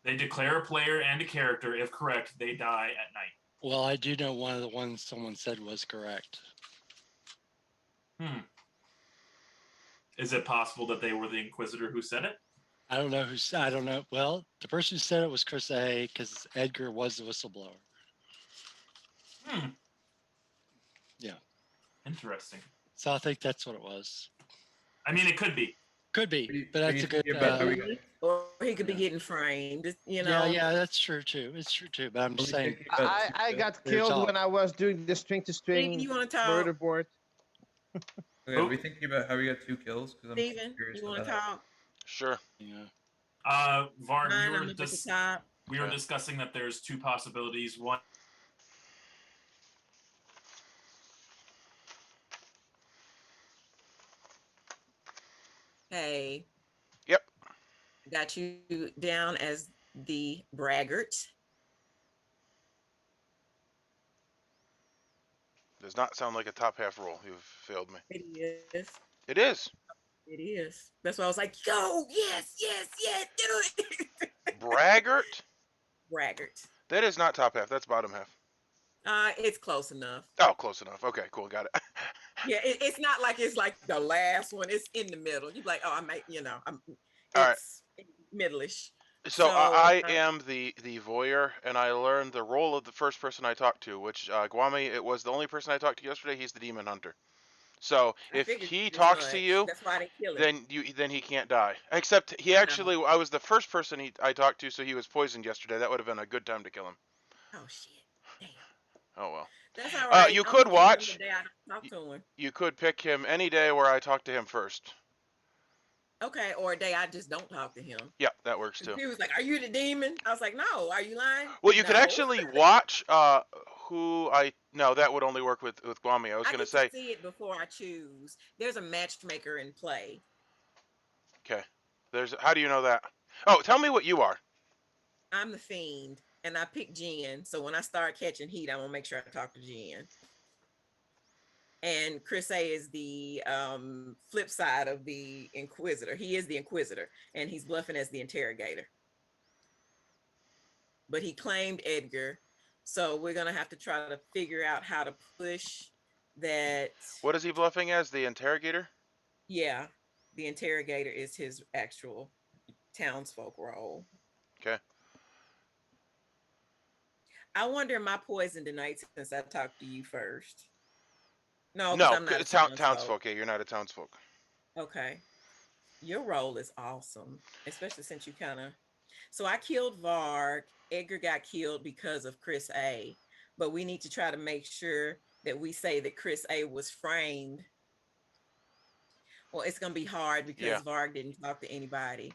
[SPEAKER 11] They declare a player and a character. If correct, they die at night.
[SPEAKER 3] Well, I do know one of the ones someone said was correct.
[SPEAKER 11] Is it possible that they were the Inquisitor who said it?
[SPEAKER 3] I don't know who's. I don't know. Well, the person who said it was Chris A. because Edgar was the whistleblower. Yeah.
[SPEAKER 11] Interesting.
[SPEAKER 3] So I think that's what it was.
[SPEAKER 11] I mean, it could be.
[SPEAKER 3] Could be, but that's a good.
[SPEAKER 6] Or he could be getting framed. You know.
[SPEAKER 3] Yeah, that's true too. It's true too. But I'm just saying.
[SPEAKER 7] I got killed when I was doing the string to string
[SPEAKER 6] Steven, you wanna talk?
[SPEAKER 7] murder board.
[SPEAKER 12] Okay, are we thinking about how we got 2 kills? Because I'm
[SPEAKER 6] Steven,
[SPEAKER 12] curious
[SPEAKER 6] you want to
[SPEAKER 12] about that.
[SPEAKER 6] talk?
[SPEAKER 1] Sure.
[SPEAKER 3] Yeah.
[SPEAKER 11] Varg,
[SPEAKER 6] Mine, I'm up at the top.
[SPEAKER 11] we were discussing that there's 2 possibilities. One.
[SPEAKER 6] Hey.
[SPEAKER 1] Yep.
[SPEAKER 6] Got you down as the Braggart.
[SPEAKER 1] Does not sound like a top half roll. You've failed me.
[SPEAKER 6] It is.
[SPEAKER 1] It is.
[SPEAKER 6] It is. That's why I was like, yo, yes, do it.
[SPEAKER 1] Braggart?
[SPEAKER 6] Braggart.
[SPEAKER 1] That is not top half. That's bottom half.
[SPEAKER 6] It's close enough.
[SPEAKER 1] Oh, close enough. Okay, cool. Got it.
[SPEAKER 6] Yeah, it's not like it's like the last one. It's in the middle. You're like, oh, I might, I'm.
[SPEAKER 1] All right.
[SPEAKER 6] It's middle-ish.
[SPEAKER 1] So I am the voyeur, and I learned the role of the first person I talked to, which Guami, it was the only person I talked to yesterday. He's the demon hunter. So if he talks to you,
[SPEAKER 6] that's why they kill him.
[SPEAKER 1] then he can't die. Except he actually, I was the first person I talked to, so he was poisoned yesterday. That would have been a good time to kill him.
[SPEAKER 6] Oh shit! Damn.
[SPEAKER 1] Oh well.
[SPEAKER 6] That's all right.
[SPEAKER 1] You
[SPEAKER 6] I'm
[SPEAKER 1] could
[SPEAKER 6] gonna kill him
[SPEAKER 1] watch.
[SPEAKER 6] the day I don't talk to him.
[SPEAKER 1] You could pick him any day where I talk to him first.
[SPEAKER 6] Okay, or a day I just don't talk to him.
[SPEAKER 1] Yeah, that works too.
[SPEAKER 6] He was like, "Are you the demon?" I was like, "No." Are you lying?
[SPEAKER 1] Well, you could
[SPEAKER 6] No.
[SPEAKER 1] actually watch no, that would only work with Guami. I was going to say.
[SPEAKER 6] See it before I choose. There's a matchmaker in play.
[SPEAKER 1] Okay. How do you know that? Oh, tell me what you are.
[SPEAKER 6] I'm the fiend, and I pick Jen. So when I start catching heat, I'm gonna make sure I talk to Jen. And Chris A is the flip side of the Inquisitor. He is the Inquisitor, and he's bluffing as the interrogator. But he claimed Edgar, so we're gonna have to try to figure out how to push that.
[SPEAKER 1] What is he bluffing as? The interrogator?
[SPEAKER 6] Yeah, the interrogator is his actual townsfolk role.
[SPEAKER 1] Okay.
[SPEAKER 6] I wonder, am I poisoned tonight since I talked to you first? No,
[SPEAKER 1] No,
[SPEAKER 6] I'm not
[SPEAKER 1] it's
[SPEAKER 6] a
[SPEAKER 1] townsfolk. Yeah, you're not a townsfolk.
[SPEAKER 6] Okay. Your role is awesome, especially since you kind of. So I killed Varg. Edgar got killed because of Chris A. But we need to try to make sure that we say that Chris A was framed. Well, it's going to be hard because Varg didn't talk to anybody.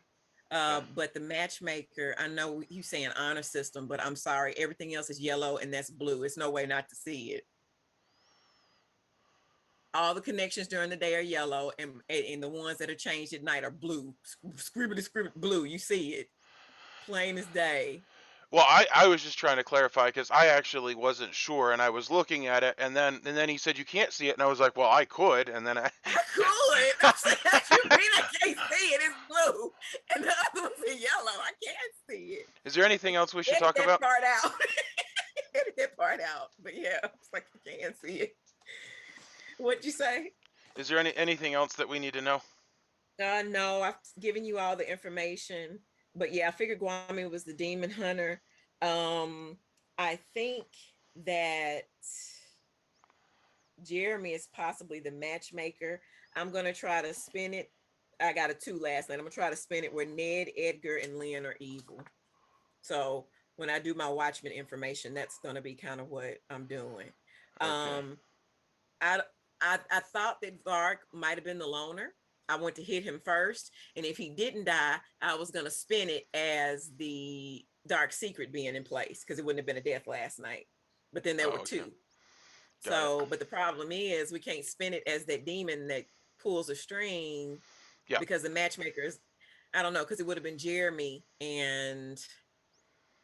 [SPEAKER 6] But the matchmaker, I know you saying honor system, but I'm sorry, everything else is yellow and that's blue. It's no way not to see it. All the connections during the day are yellow, and the ones that are changed at night are blue. Scribbly blue. You see it, plain as day.
[SPEAKER 1] Well, I was just trying to clarify because I actually wasn't sure, and I was looking at it, and then he said you can't see it, and I was like, well, I could, and then I
[SPEAKER 6] could. I said, you mean I can't see it? It's blue, and the other ones are yellow. I can't see it.
[SPEAKER 1] Is there anything else we should talk about?
[SPEAKER 6] Part out. Edit that part out. But yeah, it's like you can't see it. What'd you say?
[SPEAKER 1] Is there anything else that we need to know?
[SPEAKER 6] No, I've given you all the information. But yeah, I figured Guami was the demon hunter. I think that Jeremy is possibly the matchmaker. I'm going to try to spin it. I got a 2 last night. I'm going to try to spin it where Ned, Edgar, and Lynn are evil. So when I do my Watchman information, that's going to be kind of what I'm doing. Okay. I thought that Varg might have been the loner. I went to hit him first, and if he didn't die, I was going to spin it as the dark secret being in place because it wouldn't have been a death last night. But then there were 2. So, but the problem is we can't spin it as that demon that pulls a string,
[SPEAKER 1] Yeah.
[SPEAKER 6] because the matchmakers, I don't know, because it would have been Jeremy and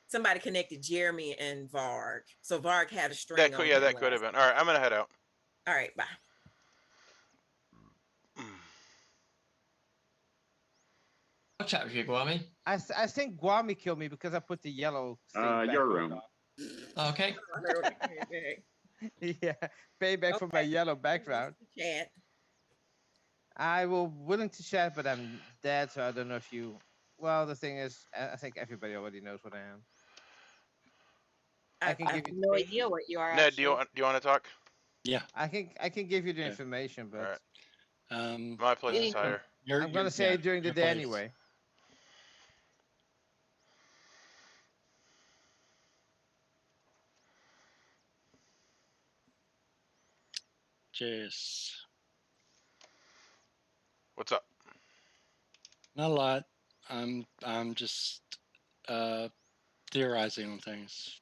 [SPEAKER 6] somebody connected Jeremy and Varg. So Varg had a string on him.
[SPEAKER 1] That could have been. All right, I'm gonna head out.
[SPEAKER 6] All right, bye.
[SPEAKER 8] I'll chat with you, Guami.
[SPEAKER 7] I think Guami killed me because I put the yellow thing back
[SPEAKER 5] your
[SPEAKER 7] on
[SPEAKER 5] room.
[SPEAKER 7] top.
[SPEAKER 8] Okay.
[SPEAKER 7] Yeah, payback for my yellow background.
[SPEAKER 6] Chat.
[SPEAKER 7] I will willing to chat, but I'm dead, so I don't know if you. Well, the thing is, I think everybody already knows what I am. I can
[SPEAKER 2] I
[SPEAKER 7] give
[SPEAKER 2] have
[SPEAKER 7] you
[SPEAKER 2] no idea what you are.
[SPEAKER 1] Ned, do
[SPEAKER 2] actually.
[SPEAKER 1] you want to talk?
[SPEAKER 3] Yeah.
[SPEAKER 7] I can give you the
[SPEAKER 3] Yeah.
[SPEAKER 7] information, but
[SPEAKER 1] All right. My place is higher.
[SPEAKER 7] I'm gonna say it during the day anyway.
[SPEAKER 3] Jeez.
[SPEAKER 1] What's up?
[SPEAKER 3] Not a lot. I'm just theorizing on things.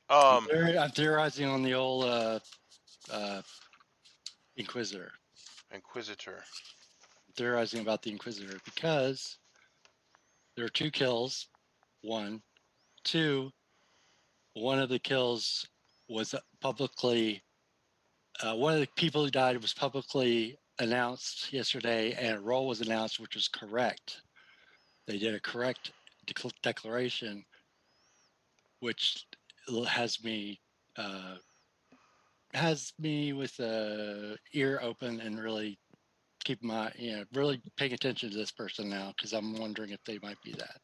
[SPEAKER 3] I'm theorizing on the old Inquisitor.
[SPEAKER 1] Inquisitor.
[SPEAKER 3] Theorizing about the Inquisitor because there are 2 kills. 1, 2. One of the kills was publicly. One of the people who died was publicly announced yesterday, and a role was announced, which was correct. They did a correct declaration, which has me with a ear open and really keep my really paying attention to this person now, because I'm wondering if they might be that.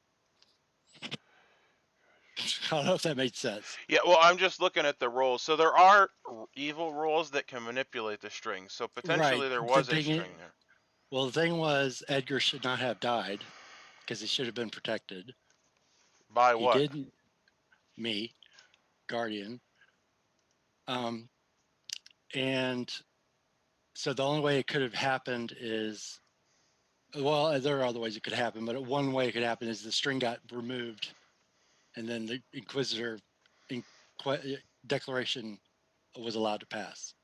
[SPEAKER 3] I don't know if that made sense.
[SPEAKER 1] Yeah, well, I'm just looking at the roles. So there are evil roles that can manipulate the string. So potentially
[SPEAKER 3] Right.
[SPEAKER 1] there
[SPEAKER 3] The
[SPEAKER 1] was a
[SPEAKER 3] thing
[SPEAKER 1] string there.
[SPEAKER 3] Well, the thing was, Edgar should not have died because he should have been protected.
[SPEAKER 1] By
[SPEAKER 3] He
[SPEAKER 1] what?
[SPEAKER 3] didn't. Me, Guardian. And so the only way it could have happened is, well, there are other ways it could happen, but one way it could happen is the string got removed, and then the Inquisitor declaration was allowed to pass.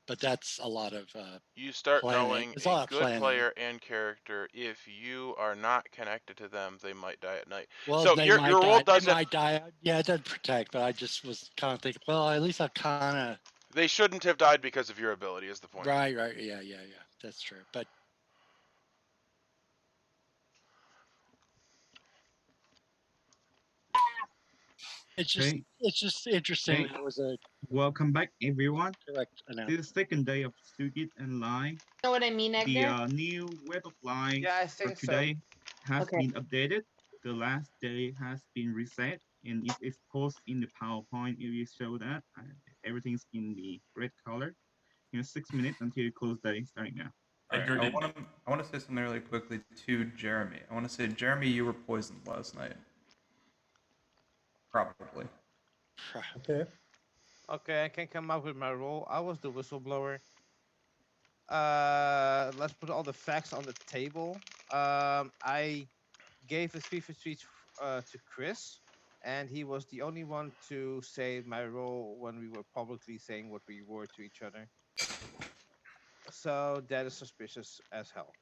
[SPEAKER 3] But that's a lot of
[SPEAKER 1] you start
[SPEAKER 3] planning.
[SPEAKER 1] knowing
[SPEAKER 3] It's a
[SPEAKER 1] a
[SPEAKER 3] lot of
[SPEAKER 1] good
[SPEAKER 3] planning.
[SPEAKER 1] player and character. If you are not connected to them, they might die at night.
[SPEAKER 3] Well,
[SPEAKER 1] so
[SPEAKER 3] they
[SPEAKER 1] your
[SPEAKER 3] might
[SPEAKER 1] role
[SPEAKER 3] die. They
[SPEAKER 1] doesn't.
[SPEAKER 3] might die. Yeah, it doesn't protect, but I just was kind of thinking, well, at least I kind of.
[SPEAKER 1] They shouldn't have died because of your ability. Is the point?
[SPEAKER 3] Right. Yeah. That's true. But it's just interesting.
[SPEAKER 10] Hey,
[SPEAKER 3] That it was a
[SPEAKER 10] welcome back, everyone.
[SPEAKER 3] correct
[SPEAKER 10] This
[SPEAKER 3] announcement.
[SPEAKER 10] is the second day of Suit and Line.
[SPEAKER 2] Know what I mean,
[SPEAKER 10] The
[SPEAKER 2] Edgar?
[SPEAKER 10] new web of lines
[SPEAKER 7] Yeah, I
[SPEAKER 10] for
[SPEAKER 7] think so.
[SPEAKER 10] today has
[SPEAKER 2] Okay.
[SPEAKER 10] been updated. The last day has been reset, and it's exposed in the PowerPoint. If you show that, everything's in the red color. 6 minutes until close day starting now.
[SPEAKER 4] All right,
[SPEAKER 11] Edgar,
[SPEAKER 4] I want to say something really quickly to Jeremy. I want to say, Jeremy, you were poisoned last night. Probably.
[SPEAKER 9] Okay.
[SPEAKER 7] Okay, I can come up with my role. I was the whistleblower. Let's put all the facts on the table. I gave a 3 for 3 to Chris, and he was the only one to say my role when we were publicly saying what we were to each other. So that is suspicious as hell.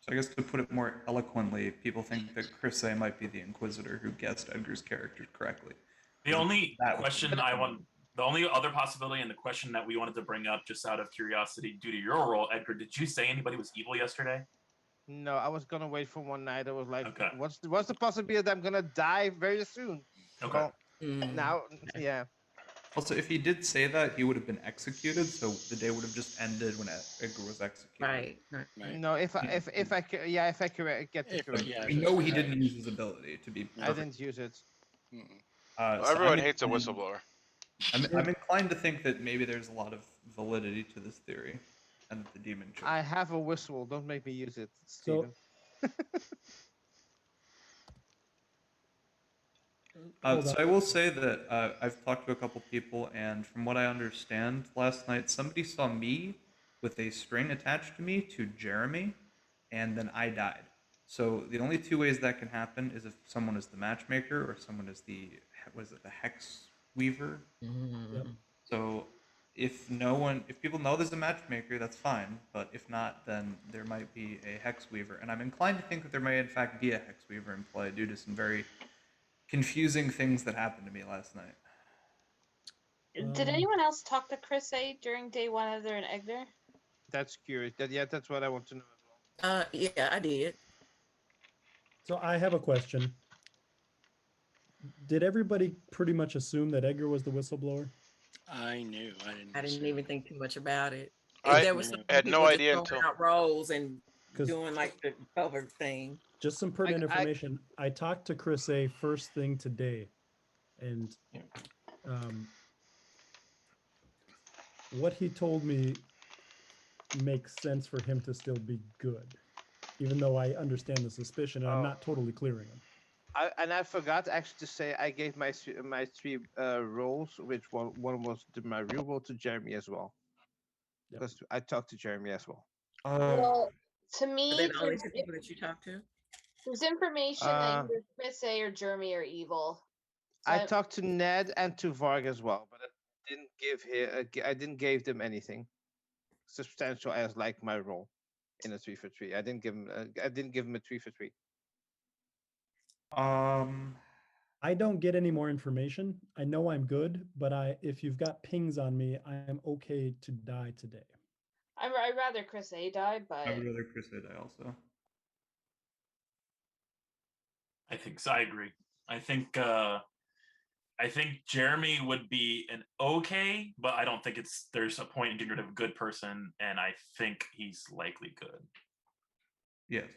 [SPEAKER 4] So I guess to put it more eloquently, people think that Chris A might be the Inquisitor who guessed Edgar's character correctly.
[SPEAKER 11] The only
[SPEAKER 4] That would
[SPEAKER 11] question
[SPEAKER 4] be-
[SPEAKER 11] the only other possibility and the question that we wanted to bring up just out of curiosity due to your role, Edgar, did you say anybody was evil yesterday?
[SPEAKER 7] No, I was gonna wait for one night. I was like,
[SPEAKER 11] Okay.
[SPEAKER 7] what's the possibility that I'm gonna die very soon?
[SPEAKER 11] Okay.
[SPEAKER 7] Well, now, yeah.
[SPEAKER 4] Also, if he did say that, he would have been executed, so the day would have just ended when Edgar was executed.
[SPEAKER 6] Right.
[SPEAKER 7] No, if I get the correct.
[SPEAKER 4] We know he didn't use his ability to be.
[SPEAKER 7] I didn't use it.
[SPEAKER 1] Well,
[SPEAKER 4] So
[SPEAKER 1] everyone
[SPEAKER 4] I'm
[SPEAKER 1] hates a
[SPEAKER 4] inclined-
[SPEAKER 1] whistleblower.
[SPEAKER 4] I'm inclined to think that maybe there's a lot of validity to this theory, and that the demon should.
[SPEAKER 7] I have a whistle. Don't make me use it,
[SPEAKER 9] So-
[SPEAKER 7] Steven.
[SPEAKER 4] So I will say that I've talked to a couple people, and from what I understand, last night somebody saw me with a string attached to me to Jeremy, and then I died. So the only 2 ways that can happen is if someone is the matchmaker or someone is the Hex Weaver.
[SPEAKER 9] Yep.
[SPEAKER 4] So if people know there's a matchmaker, that's fine. But if not, then there might be a hex weaver, and I'm inclined to think that there may in fact be a hex weaver in play due to some very confusing things that happened to me last night.
[SPEAKER 2] Did anyone else talk to Chris A during day one other than Edgar?
[SPEAKER 7] That's curious. That's what I want to know as well.
[SPEAKER 6] Yeah, I did.
[SPEAKER 9] So I have a question. Did everybody pretty much assume that Edgar was the whistleblower?
[SPEAKER 3] I knew. I didn't.
[SPEAKER 6] I didn't
[SPEAKER 3] assume.
[SPEAKER 6] even think too much about it.
[SPEAKER 1] I
[SPEAKER 6] There was some
[SPEAKER 1] had no
[SPEAKER 6] people just
[SPEAKER 1] idea
[SPEAKER 6] throwing
[SPEAKER 1] until
[SPEAKER 6] out rolls and
[SPEAKER 9] 'Cause-
[SPEAKER 6] doing like the cover thing.
[SPEAKER 9] Just some pertinent information. I talked to Chris A first thing today, and what he told me makes sense for him to still be good, even though I understand the suspicion and I'm not totally clearing him.
[SPEAKER 7] I forgot actually to say I gave my three roles, which one was my real role, to Jeremy as well, because I talked to Jeremy as well.
[SPEAKER 2] Well, to
[SPEAKER 6] Are
[SPEAKER 2] me,
[SPEAKER 6] they the only two people that you talked to?
[SPEAKER 2] there's information that either Chris A or Jeremy are evil. So
[SPEAKER 7] I talked to Ned and to Varg as well, but I didn't give them anything substantial as like my role in a 3 for 3. I didn't give him a 3 for 3.
[SPEAKER 9] I don't get any more information. I know I'm good, but if you've got pings on me, I'm okay to die today.
[SPEAKER 2] I'd rather Chris A die, but
[SPEAKER 4] I would rather Chris A die also.
[SPEAKER 11] I think so. I agree. I think Jeremy would be an okay, but I don't think there's a point in getting rid of a good person, and I think he's likely good.
[SPEAKER 4] Yes.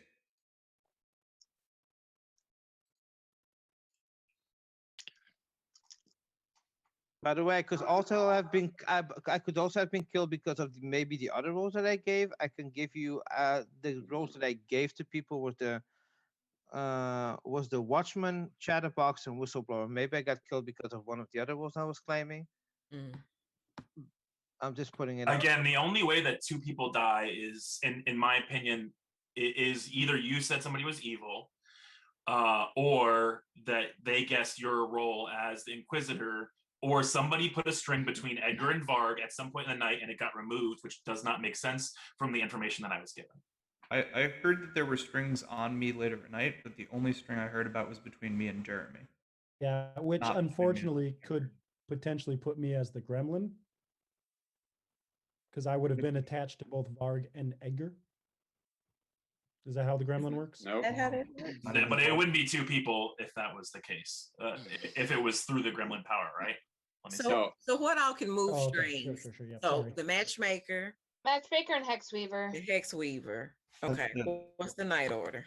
[SPEAKER 7] By the way, I could also have been killed because of maybe the other roles that I gave. I can give you the roles that I gave to people was the Watchman, Chatterbox, and Whistleblower. Maybe I got killed because of one of the other roles I was claiming. I'm just putting it
[SPEAKER 11] Again, the only way that two people die is, in my opinion, is either you said somebody was evil, or that they guessed your role as the Inquisitor, or somebody put a string between Edgar and Varg at some point in the night and it got removed, which does not make sense from the information that I was given.
[SPEAKER 4] I heard that there were strings on me later at night, but the only string I heard about was between me and Jeremy.
[SPEAKER 9] Yeah, which
[SPEAKER 4] Not
[SPEAKER 9] unfortunately could potentially put me as the gremlin, because I would have been attached to both Varg and Edgar. Is that how the gremlin works?
[SPEAKER 5] No.
[SPEAKER 11] But it wouldn't be two people if that was the case. If it was through the gremlin power, right?
[SPEAKER 6] So what all can move
[SPEAKER 9] Oh, okay.
[SPEAKER 6] strings?
[SPEAKER 9] Sure. Yeah,
[SPEAKER 6] So
[SPEAKER 9] sorry.
[SPEAKER 6] the matchmaker,
[SPEAKER 2] Matchmaker and Hex Weaver.
[SPEAKER 6] the hex weaver. Okay. What's the night order?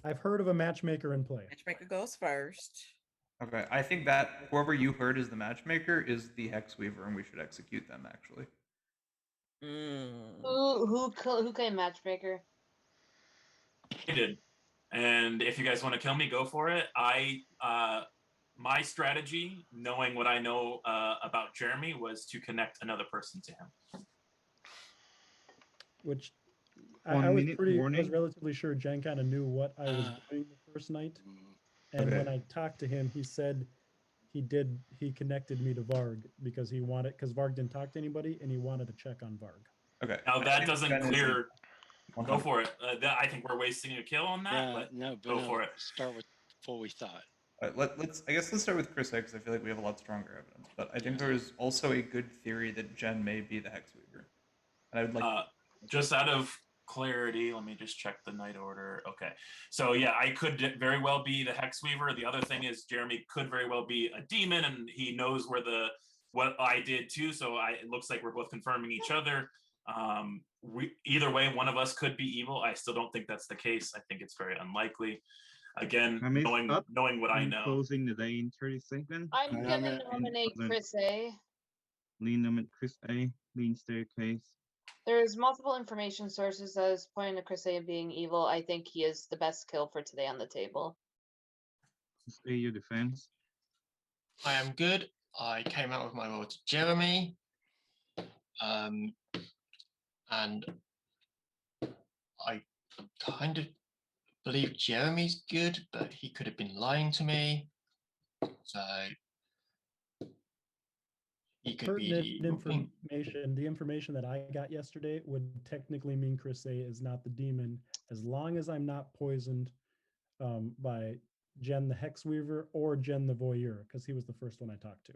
[SPEAKER 9] I've heard of a matchmaker in play.
[SPEAKER 6] Matchmaker goes first.
[SPEAKER 4] Okay, I think that whoever you heard is the matchmaker is the hex weaver, and we should execute them actually.
[SPEAKER 2] Who claimed Matchmaker?
[SPEAKER 11] I did. And if you guys want to kill me, go for it. My strategy, knowing what I know about Jeremy, was to connect another person to him.
[SPEAKER 9] Which I
[SPEAKER 10] 1
[SPEAKER 9] was
[SPEAKER 10] minute
[SPEAKER 9] I was
[SPEAKER 10] warning.
[SPEAKER 9] relatively sure Jen kind of knew what I was doing the first night. And
[SPEAKER 4] Okay.
[SPEAKER 9] when I talked to him, he said he connected me to Varg because Varg didn't talk to anybody and he wanted to check on Varg.
[SPEAKER 4] Okay.
[SPEAKER 11] Now that doesn't clear. Go
[SPEAKER 4] 100.
[SPEAKER 11] for it. I think we're wasting a kill on that, but go for it.
[SPEAKER 3] Start with what we thought.
[SPEAKER 4] Let's start with Chris A because I feel like we have a lot stronger evidence. But I think there is also a good theory that Jen may be the hex weaver, and I would like
[SPEAKER 11] just out of clarity, let me just check the night order. Okay, so yeah, I could very well be the hex weaver. The other thing is Jeremy could very well be a demon, and he knows what I did too. So it looks like we're both confirming each other. Either way, one of us could be evil. I still don't think that's the case. I think it's very unlikely. Again, knowing what I know.
[SPEAKER 10] Closing the day in 30 seconds.
[SPEAKER 2] I'm gonna nominate Chris A.
[SPEAKER 10] Lean nominate Chris A. Lean staircase.
[SPEAKER 2] There's multiple information sources that is pointing to Chris A being evil. I think he is the best kill for today on the table.
[SPEAKER 10] Say your defense.
[SPEAKER 8] I am good. I came out with my role to Jeremy. And I kind of believe Jeremy's good, but he could have been lying to me. So He could be
[SPEAKER 9] Pertinent
[SPEAKER 8] the evil king.
[SPEAKER 9] information. The information that I got yesterday would technically mean Chris A is not the demon, as long as I'm not poisoned by Jen the Hexweaver or Jen the Voyeur, because he was the first one I talked to.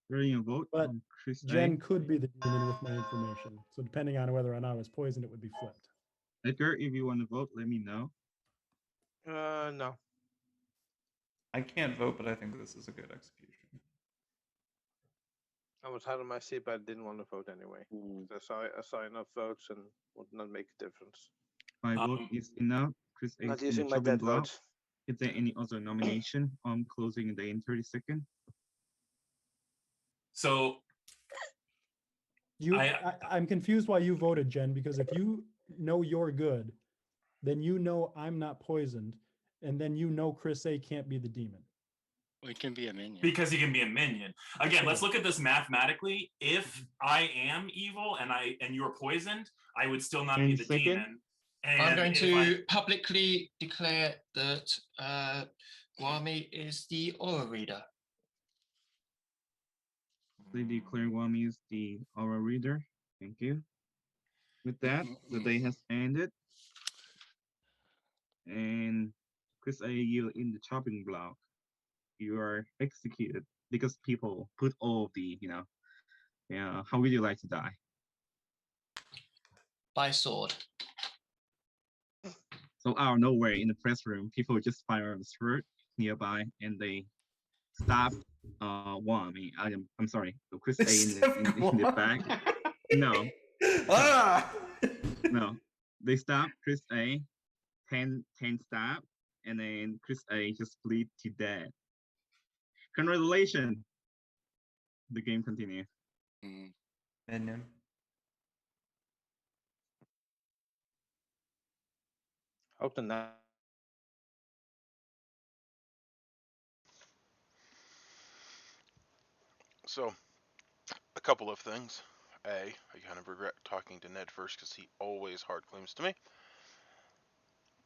[SPEAKER 10] Ready a vote
[SPEAKER 9] But
[SPEAKER 10] on Chris
[SPEAKER 9] Jen
[SPEAKER 10] A.
[SPEAKER 9] could be the demon with my information. So depending on whether or not I was poisoned, it would be flipped.
[SPEAKER 10] Edgar, if you want to vote, let me know.
[SPEAKER 7] No.
[SPEAKER 4] I can't vote, but I think this is a good execution.
[SPEAKER 7] I was hard on my seat, but I didn't want to vote anyway. 'Cause I saw enough votes and would not make a difference.
[SPEAKER 10] My vote is enough. Chris A
[SPEAKER 7] Not
[SPEAKER 10] is in the
[SPEAKER 7] using my
[SPEAKER 10] chopping
[SPEAKER 7] dead
[SPEAKER 10] block.
[SPEAKER 7] votes.
[SPEAKER 10] Is there any other nomination? I'm closing the in 30 seconds.
[SPEAKER 11] So
[SPEAKER 9] I'm confused why you voted, Jen, because if you know you're good, then you know I'm not poisoned, and then you know Chris A can't be the demon.
[SPEAKER 3] Well, it can be a minion.
[SPEAKER 11] because he can be a minion. Again, let's look at this mathematically. If I am evil and you're poisoned, I would still not be the demon. And
[SPEAKER 8] I'm going to publicly declare that Wami is the aura reader.
[SPEAKER 10] They declare Wami is the aura reader. Thank you. With that, the day has ended. And Chris A, you in the chopping block. You are executed because people put all of the, how would you like to die?
[SPEAKER 8] By sword.
[SPEAKER 10] So out of nowhere in the press room, people just fire on the sword nearby and they stop Wami. I'm sorry, Chris A in the back. No. No. They stop Chris A, 10 stab, and then Chris A just bleed to death. Congratulations. The game continues.
[SPEAKER 4] Minion.
[SPEAKER 7] Hope the night.
[SPEAKER 1] So, a couple of things. A, I kind of regret talking to Ned first because he always hard claims to me.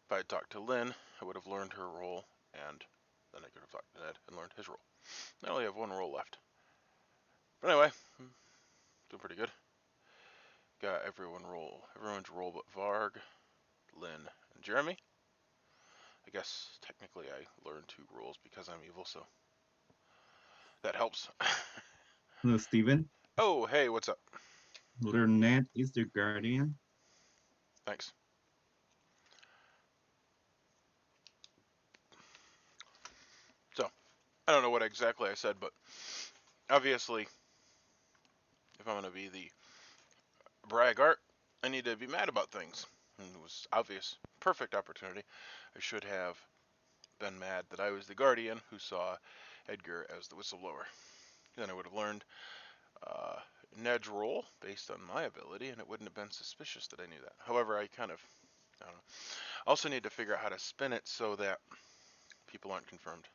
[SPEAKER 1] If I had talked to Lynn, I would have learned her role, and then I could have talked to Ned and learned his role. I only have one role left. But anyway, doing pretty good. Got everyone's role but Varg, Lynn, and Jeremy. I guess technically I learned 2 roles because I'm evil, so that helps.
[SPEAKER 10] Hello, Steven.
[SPEAKER 1] Oh, hey, what's up?
[SPEAKER 10] Little Ned is the guardian.
[SPEAKER 1] Thanks. So, I don't know what exactly I said, but obviously, if I'm going to be the Braggart, I need to be mad about things. And it was obvious. Perfect opportunity. I should have been mad that I was the guardian who saw Edgar as the whistleblower. Then I would have learned Ned's role based on my ability, and it wouldn't have been suspicious that I knew that. However, I don't know. I also need to figure out how to spin it so that people aren't confirmed.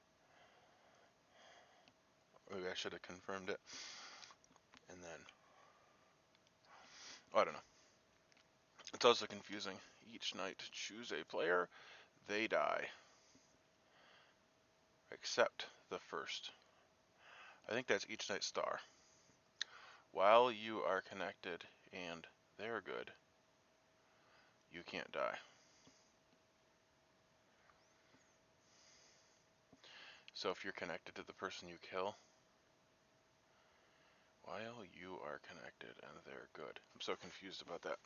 [SPEAKER 1] Maybe I should have confirmed it. And then, I don't know. It's also confusing. Each night, choose a player, they die. Except the first. I think that's each night star. While you are connected and they're good, you can't die. So if you're connected to the person you kill, while you are connected and they're good. I'm so confused about that.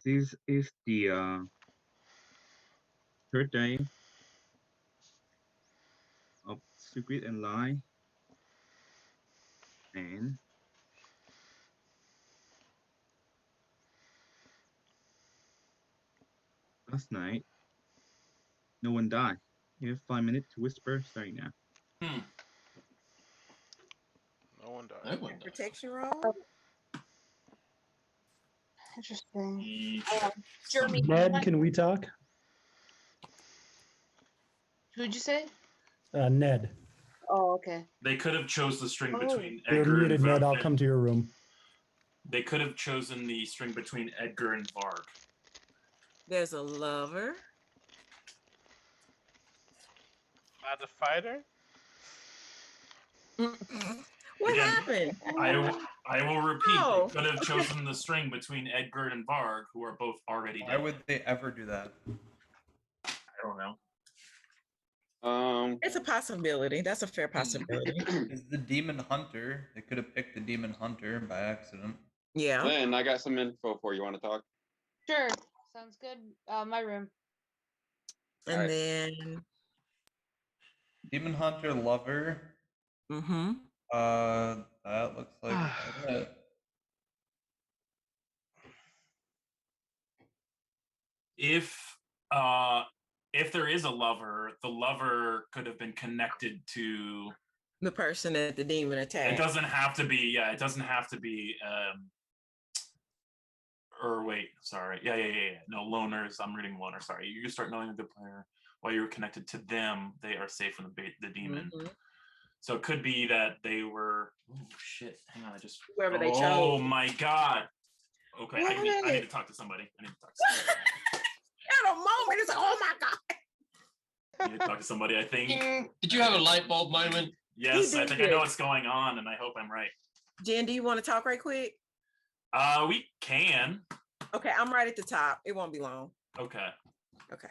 [SPEAKER 10] This is the 3rd day of Secret and Lie. And last night, no one died. You have 5 minutes to whisper starting now.
[SPEAKER 1] No one died.
[SPEAKER 6] And protection roll?
[SPEAKER 2] Interesting. Jeremy,
[SPEAKER 9] Ned, can we talk?
[SPEAKER 2] who'd you say?
[SPEAKER 9] Ned.
[SPEAKER 2] Oh, okay.
[SPEAKER 11] They could have chose the string between
[SPEAKER 9] You're
[SPEAKER 11] Edgar
[SPEAKER 9] muted,
[SPEAKER 11] and
[SPEAKER 9] Ned. I'll come to your room.
[SPEAKER 11] They could have chosen the string between Edgar and Varg.
[SPEAKER 6] There's a lover.
[SPEAKER 7] Not a fighter?
[SPEAKER 6] What
[SPEAKER 11] Again,
[SPEAKER 6] happened?
[SPEAKER 11] I will repeat.
[SPEAKER 6] Oh,
[SPEAKER 11] They could have
[SPEAKER 6] okay.
[SPEAKER 11] chosen the string between Edgar and Varg, who are both already
[SPEAKER 4] Why
[SPEAKER 11] dead.
[SPEAKER 4] would they ever do that?
[SPEAKER 11] I don't know.
[SPEAKER 6] It's a possibility. That's a fair possibility.
[SPEAKER 4] Is the demon hunter? They could have picked the demon hunter by accident.
[SPEAKER 6] Yeah.
[SPEAKER 5] Lynn, I got some info for you. Want to talk?
[SPEAKER 2] Sure. Sounds good. My room.
[SPEAKER 6] And
[SPEAKER 5] Alright.
[SPEAKER 6] then,
[SPEAKER 4] Demon hunter lover.
[SPEAKER 6] mm-hmm.
[SPEAKER 4] That looks like it.
[SPEAKER 11] If there is a lover, the lover could have been connected to
[SPEAKER 6] The person that the demon attacked.
[SPEAKER 11] It doesn't have to be. Yeah, it doesn't have to be. Or wait, sorry. Yeah. No, loners. I'm reading loner. Sorry. You start knowing a good player while you're connected to them. They are safe from the demon.
[SPEAKER 6] Mhm.
[SPEAKER 11] So it could be that they were. Oh shit! Hang on. I just.
[SPEAKER 6] Whoever they chose.
[SPEAKER 11] Oh my god. Okay, I need
[SPEAKER 6] What?
[SPEAKER 11] to talk to somebody. I need to talk to somebody.
[SPEAKER 6] At a moment, it's like, oh my god.
[SPEAKER 11] I need to talk to somebody. I think.
[SPEAKER 8] Did you have a light bulb moment?
[SPEAKER 11] Yes,
[SPEAKER 6] He
[SPEAKER 11] I think I
[SPEAKER 6] did.
[SPEAKER 11] know what's going on, and I hope I'm right.
[SPEAKER 6] Jen, do you want to talk right quick?
[SPEAKER 11] We can.
[SPEAKER 6] Okay, I'm right at the top. It won't be long.
[SPEAKER 11] Okay.
[SPEAKER 6] Okay.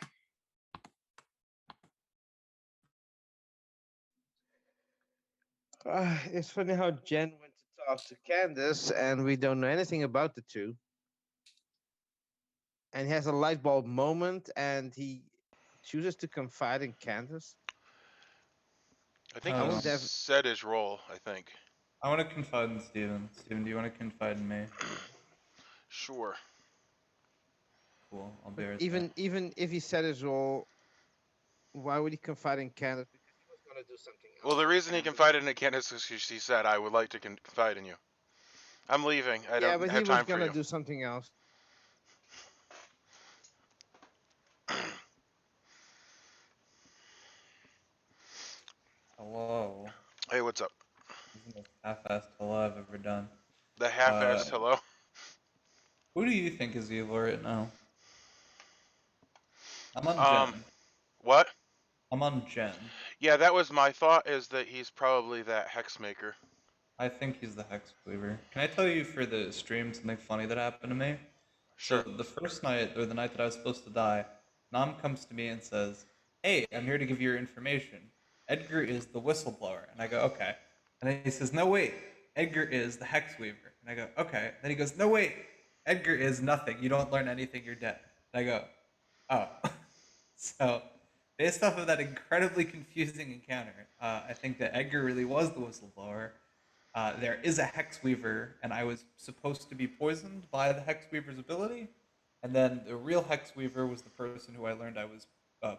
[SPEAKER 7] It's funny how Jen went to talk to Candace, and we don't know anything about the two. And he has a light bulb moment, and he chooses to confide in Candace.
[SPEAKER 1] I think
[SPEAKER 7] I
[SPEAKER 1] he
[SPEAKER 7] would def-
[SPEAKER 1] said his role, I think.
[SPEAKER 4] I want to confide in Steven. Steven, do you want to confide in me?
[SPEAKER 1] Sure.
[SPEAKER 4] Cool. I'll be right
[SPEAKER 7] Even if he said his role, why would he confide in Candace? Because he was gonna do something else.
[SPEAKER 1] Well, the reason he confided in Candace is because she said, I would like to confide in you. I'm leaving. I
[SPEAKER 7] Yeah,
[SPEAKER 1] don't
[SPEAKER 7] but he
[SPEAKER 1] have
[SPEAKER 7] was
[SPEAKER 1] time for
[SPEAKER 7] gonna
[SPEAKER 1] you.
[SPEAKER 7] do something else.
[SPEAKER 4] Hello.
[SPEAKER 1] Hey, what's up?
[SPEAKER 4] This is the most half-assed hello I've ever done.
[SPEAKER 1] The half-assed hello?
[SPEAKER 4] Who do you think is evil right now? I'm on Jen.
[SPEAKER 1] What?
[SPEAKER 4] I'm on Jen.
[SPEAKER 1] Yeah, that was my thought, is that he's probably that hex maker.
[SPEAKER 4] I think he's the Hex Weaver. Can I tell you for the stream something funny that happened to me?
[SPEAKER 1] Sure.
[SPEAKER 4] So the first night, or the night that I was supposed to die, Nam comes to me and says, "Hey, I'm here to give you your information. Edgar is the whistleblower." And I go, "Okay." And then he says, "No, wait. Edgar is the Hex Weaver." And I go, "Okay." Then he goes, "No, wait. Edgar is nothing. You don't learn anything. You're dead." And I go, "Oh." So, based off of that incredibly confusing encounter, I think that Edgar really was the whistleblower. There is a Hex Weaver, and I was supposed to be poisoned by the Hex Weaver's ability. And then the real Hex Weaver was the person who I learned I was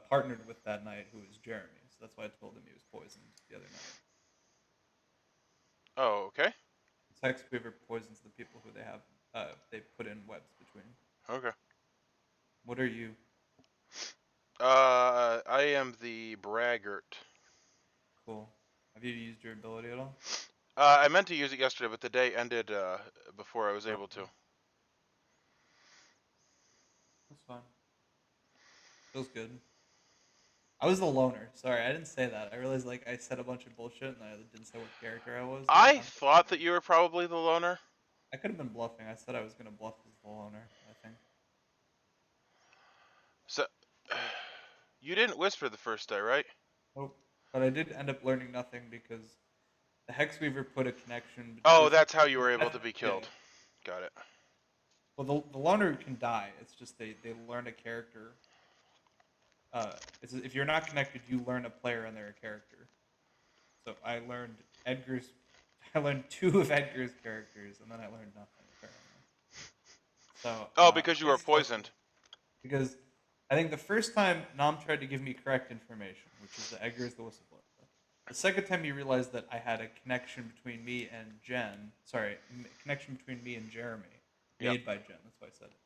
[SPEAKER 4] partnered with that night, who was Jeremy. So that's why I told him he was poisoned the other night.
[SPEAKER 1] Oh, okay.
[SPEAKER 4] So Hex Weaver poisons the people who they put in webs between.
[SPEAKER 1] Okay.
[SPEAKER 4] What are you?
[SPEAKER 1] I am the Braggart.
[SPEAKER 4] Cool. Have you used your ability at all?
[SPEAKER 1] I meant to use it yesterday, but the day ended before I was able to.
[SPEAKER 4] That's fine. Feels good. I was the loner. Sorry, I didn't say that. I realized I said a bunch of bullshit and I didn't say what character I was.
[SPEAKER 1] I thought that you were probably the loner.
[SPEAKER 4] I could have been bluffing. I said I was gonna bluff as the loner, I think.
[SPEAKER 1] So, you didn't whisper the first day, right?
[SPEAKER 4] Nope. But I did end up learning nothing because the Hex Weaver put a connection.
[SPEAKER 1] Oh, that's how you were able to be killed.
[SPEAKER 4] Yeah.
[SPEAKER 1] Got it.
[SPEAKER 4] Well, the loner can die. It's just they learn a character. If you're not connected, you learn a player and they're a character. So I learned I learned 2 of Edgar's characters, and then I learned nothing apparently. So.
[SPEAKER 1] Oh, because you were poisoned.
[SPEAKER 4] Because I think the first time Nam tried to give me correct information, which is that Edgar is the whistleblower. The second time he realized that I had a connection between me and connection between me and Jeremy, made by Jen. That's why I said it.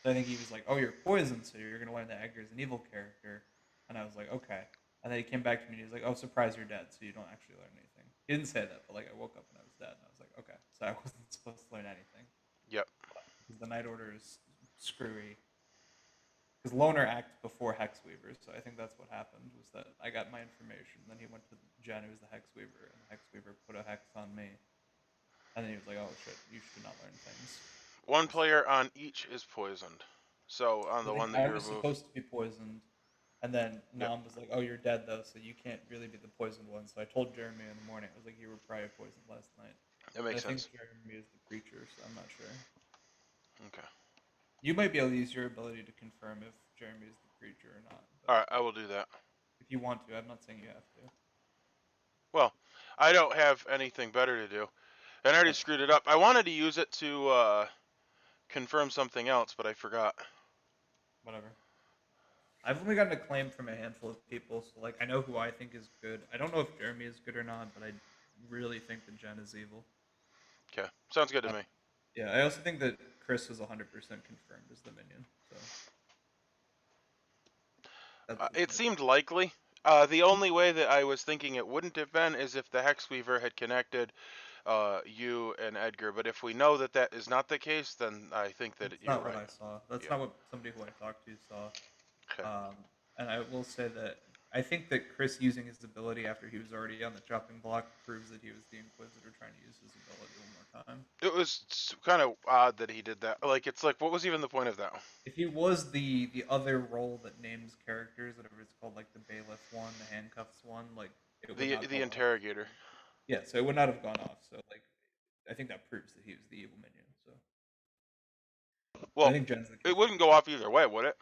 [SPEAKER 4] So I think he was like, "Oh, you're poisoned, so you're gonna learn that Edgar is an evil character." And I was like, "Okay." And then he came back to me and he was like, "Oh, surprise, you're dead, so you don't actually learn anything." He didn't say that, but I woke up and I was dead, and I was like, "Okay, so I wasn't supposed to learn anything." the Night Order is screwy. Because Loner acted before Hexweaver, so I think that's what happened, was that I got my information, then he went to Jen, who's the Hexweaver, and the Hexweaver put a hex on me. And then he was like, oh shit, you should not learn things.
[SPEAKER 1] One player on each is poisoned. So on the
[SPEAKER 4] I think
[SPEAKER 1] one that
[SPEAKER 4] I
[SPEAKER 1] you
[SPEAKER 4] was
[SPEAKER 1] remove.
[SPEAKER 4] supposed to be poisoned, and then Nam was like, oh, you're dead though, so you can't really be the poisoned one. So I told Jeremy in the morning, I was like, you were probably poisoned last night.
[SPEAKER 1] That makes
[SPEAKER 4] and I
[SPEAKER 1] sense.
[SPEAKER 4] think Jeremy is the preacher, so I'm not sure.
[SPEAKER 1] Okay.
[SPEAKER 4] You might be able to use your ability to confirm if Jeremy is the preacher or not.
[SPEAKER 1] All right, I will do that.
[SPEAKER 4] If you want to, I'm not saying you have to.
[SPEAKER 1] Well, I don't have anything better to do. And I already screwed it up. I wanted to use it to confirm something else, but I forgot.
[SPEAKER 4] Whatever. I've only gotten a claim from a handful of people, so like I know who I think is good. I don't know if Jeremy is good or not, but I really think that Jen is evil.
[SPEAKER 1] Okay, sounds good to me.
[SPEAKER 4] Yeah, I also think that Chris was 100% confirmed as the minion. So
[SPEAKER 1] It seemed likely. The only way that I was thinking it wouldn't have been is if the Hexweaver had connected you and Edgar. But if we know that that is not the case, then I think that
[SPEAKER 4] that's
[SPEAKER 1] you're
[SPEAKER 4] not
[SPEAKER 1] right.
[SPEAKER 4] what I saw. That's not what somebody who I talked to saw.
[SPEAKER 1] Okay.
[SPEAKER 4] And I will say that I think that Chris using his ability after he was already on the chopping block proves that he was the Inquisitor trying to use his ability one more time.
[SPEAKER 1] It was kind of odd that he did that. Like, it's like, what was even the point of that?
[SPEAKER 4] If he was the other role that names characters, whatever it's called, like the Bailiff one, the Handcuffs one, like it would not
[SPEAKER 1] The
[SPEAKER 4] go
[SPEAKER 1] Interrogator.
[SPEAKER 4] off. Yeah, so it would not have gone off. So like, I think that proves that he was the evil minion. So.
[SPEAKER 1] Well,
[SPEAKER 4] I think Jen's the
[SPEAKER 1] it wouldn't go off either way, would it?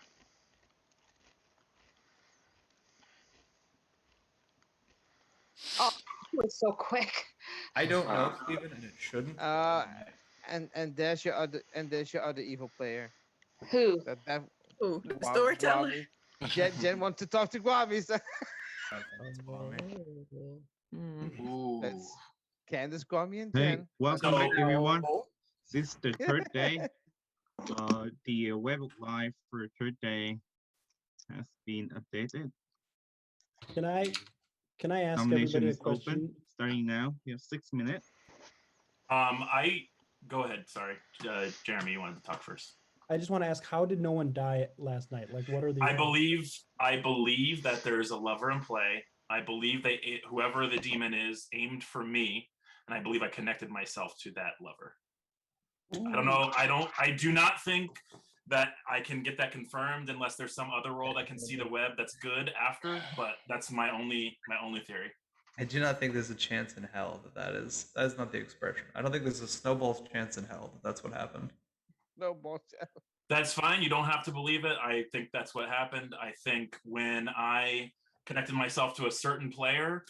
[SPEAKER 2] Oh, it was so quick.
[SPEAKER 4] I don't know, Steven, and it shouldn't.
[SPEAKER 7] And there's your other evil player.
[SPEAKER 2] Who?
[SPEAKER 6] Who? The storyteller?
[SPEAKER 7] Jen wants to talk to Guavi. So. That's Candace, Guami, and
[SPEAKER 10] Hey,
[SPEAKER 7] Jen.
[SPEAKER 10] welcome back, everyone. This is the third day. The web live for the third day has been updated.
[SPEAKER 9] Can I ask
[SPEAKER 10] Nomination
[SPEAKER 9] everybody a
[SPEAKER 10] is
[SPEAKER 9] question?
[SPEAKER 10] open. Starting now. You have 6 minutes.
[SPEAKER 11] I go ahead. Sorry, Jeremy, you wanted to talk first.
[SPEAKER 9] I just want to ask, how did no one die last night? Like, what are the?
[SPEAKER 11] I believe that there's a lever in play. I believe whoever the demon is aimed for me, and I believe I connected myself to that lever. I don't know. I do not think that I can get that confirmed unless there's some other role that can see the web that's good after. But that's my only theory.
[SPEAKER 4] I do not think there's a chance in hell that is not the expression. I don't think there's a snowball's chance in hell that that's what happened.
[SPEAKER 7] Snowball.
[SPEAKER 11] That's fine. You don't have to believe it. I think that's what happened. I think when I connected myself to a certain player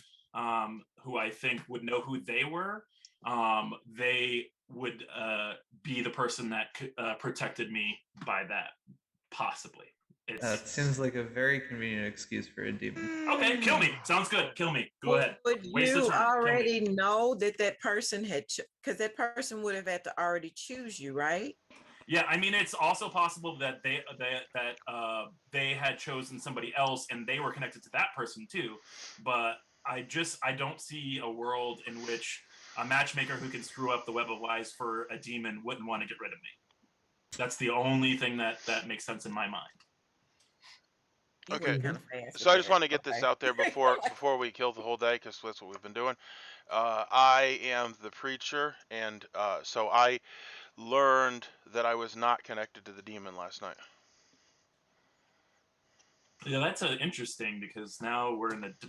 [SPEAKER 11] who I think would know who they were, they would be the person that protected me by that, possibly.
[SPEAKER 4] It seems like a very convenient excuse for a demon.
[SPEAKER 11] Okay, kill me. Sounds good. Kill me. Go ahead.
[SPEAKER 6] Would
[SPEAKER 11] Waste the
[SPEAKER 6] you
[SPEAKER 11] turn.
[SPEAKER 6] already know that person had, because that person would have had to already choose you, right?
[SPEAKER 11] Yeah, I mean, it's also possible that they had chosen somebody else and they were connected to that person too. But I don't see a world in which a matchmaker who can screw up the web of lies for a demon wouldn't want to get rid of me. That's the only thing that makes sense in my mind.
[SPEAKER 1] Okay, so I just want to get this out there before we kill the whole day, because that's what we've been doing. I am the preacher, and so I learned that I was not connected to the demon last night.
[SPEAKER 11] Yeah, that's interesting, because now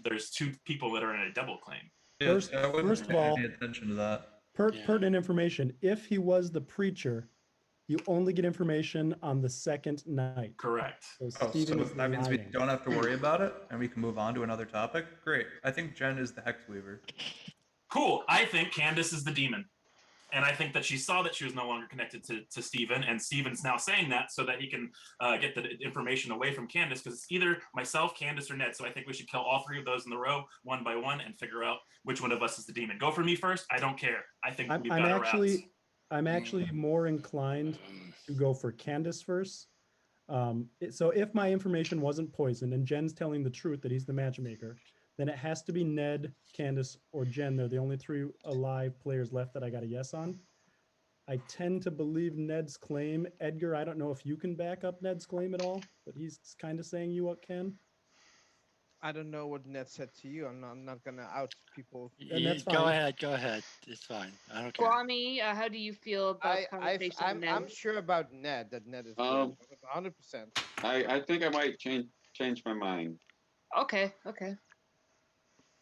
[SPEAKER 11] there's two people that are in a double claim.
[SPEAKER 9] First of all,
[SPEAKER 4] pay attention to that.
[SPEAKER 9] Pertinent information. If he was the preacher, you only get information on the second night.
[SPEAKER 11] Correct.
[SPEAKER 4] So that means we don't have to worry about it, and we can move on to another topic. Great. I think Jen is the Hexweaver.
[SPEAKER 11] Cool. I think Candace is the demon. And I think that she saw that she was no longer connected to Steven, and Steven's now saying that so that he can get the information away from Candace, because it's either myself, Candace, or Ned. So I think we should kill all three of those in the row, one by one, and figure out which one of us is the demon. Go for me first. I don't care. I think we've got our routes.
[SPEAKER 9] I'm actually more inclined to go for Candace first. So if my information wasn't poisoned and Jen's telling the truth that he's the matchmaker, then it has to be Ned, Candace, or Jen. They're the only three alive players left that I got a yes on. I tend to believe Ned's claim. Edgar, I don't know if you can back up Ned's claim at all, but he's kind of saying you can.
[SPEAKER 7] I don't know what Ned said to you. I'm not gonna out people.
[SPEAKER 9] And that's
[SPEAKER 3] Go
[SPEAKER 9] fine.
[SPEAKER 3] ahead. Go ahead. It's fine. I don't care.
[SPEAKER 2] Kwame, how do you feel about the conversation?
[SPEAKER 7] I'm sure about Ned that Ned is 100%.
[SPEAKER 5] I think I might change my mind.
[SPEAKER 2] Okay.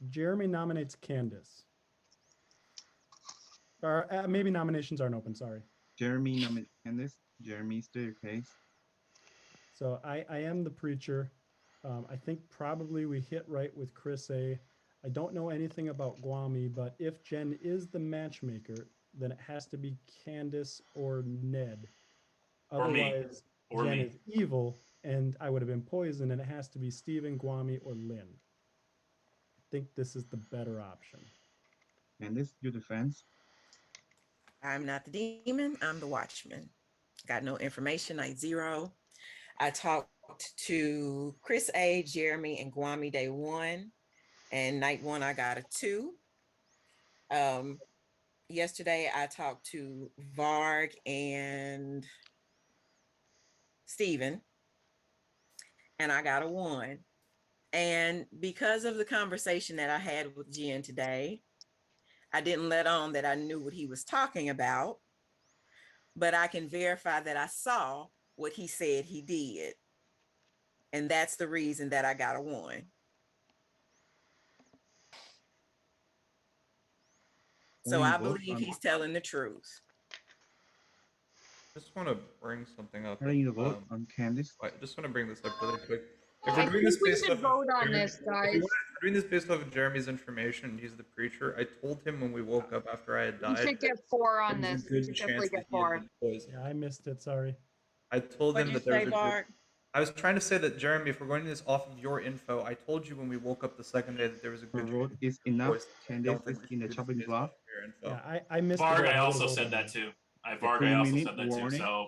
[SPEAKER 9] Jeremy nominates Candace. Or maybe nominations aren't open, sorry.
[SPEAKER 10] Jeremy nominates Candace. Jeremy, state your case.
[SPEAKER 9] So I am the preacher. I think probably we hit right with Chris A. I don't know anything about Guami, but if Jen is the matchmaker, then it has to be Candace or Ned.
[SPEAKER 11] Or me.
[SPEAKER 9] Otherwise,
[SPEAKER 11] Or
[SPEAKER 9] Jen
[SPEAKER 11] me.
[SPEAKER 9] is evil, and I would have been poisoned, and it has to be Steven, Guami, or Lynn. I think this is the better option.
[SPEAKER 10] Candace, your defense.
[SPEAKER 6] I'm not the demon. I'm the Watchman. Got no information. Night 0. I talked to Chris A, Jeremy, and Guami day 1. And night 1, I got a 2. Yesterday, I talked to Varg and Steven, and I got a 1. And because of the conversation that I had with Jen today, I didn't let on that I knew what he was talking about, but I can verify that I saw what he said he did. And that's the reason that I got a 1. So I believe he's telling the truth.
[SPEAKER 4] Just want to bring something up.
[SPEAKER 10] How do you vote on Candace?
[SPEAKER 4] I just want to bring this up really quick. If
[SPEAKER 2] I
[SPEAKER 4] we're doing
[SPEAKER 2] think
[SPEAKER 4] this
[SPEAKER 2] we
[SPEAKER 4] based
[SPEAKER 2] should
[SPEAKER 4] off
[SPEAKER 2] vote on
[SPEAKER 4] Jeremy,
[SPEAKER 2] this,
[SPEAKER 4] if
[SPEAKER 2] guys.
[SPEAKER 4] we're doing this based off of Jeremy's information, and he's the preacher. I told him when we woke up after I had
[SPEAKER 2] We
[SPEAKER 4] died.
[SPEAKER 2] should get 4 on
[SPEAKER 4] there was
[SPEAKER 2] this.
[SPEAKER 4] a
[SPEAKER 2] We
[SPEAKER 4] good
[SPEAKER 2] should
[SPEAKER 4] chance
[SPEAKER 2] definitely
[SPEAKER 4] that
[SPEAKER 2] get
[SPEAKER 4] he had
[SPEAKER 2] 4.
[SPEAKER 4] been poisoned.
[SPEAKER 9] Yeah, I missed it. Sorry.
[SPEAKER 4] I told
[SPEAKER 6] What'd
[SPEAKER 4] him
[SPEAKER 6] you
[SPEAKER 4] that there
[SPEAKER 6] say,
[SPEAKER 4] was a
[SPEAKER 6] Bart?
[SPEAKER 4] good. I was trying to say that, Jeremy, if we're going to this off of your info, I told you when we woke up the second day that there was a
[SPEAKER 10] The
[SPEAKER 4] good
[SPEAKER 10] vote
[SPEAKER 4] chance
[SPEAKER 10] is enough.
[SPEAKER 4] poisoned. I
[SPEAKER 10] Candace
[SPEAKER 4] don't think
[SPEAKER 10] is
[SPEAKER 4] we
[SPEAKER 10] in the
[SPEAKER 4] should do this
[SPEAKER 10] chopping
[SPEAKER 4] based
[SPEAKER 10] block.
[SPEAKER 4] off of your info.
[SPEAKER 9] Yeah, I missed
[SPEAKER 11] Varg,
[SPEAKER 9] it.
[SPEAKER 11] I also said that too. Varg, I also said that too. So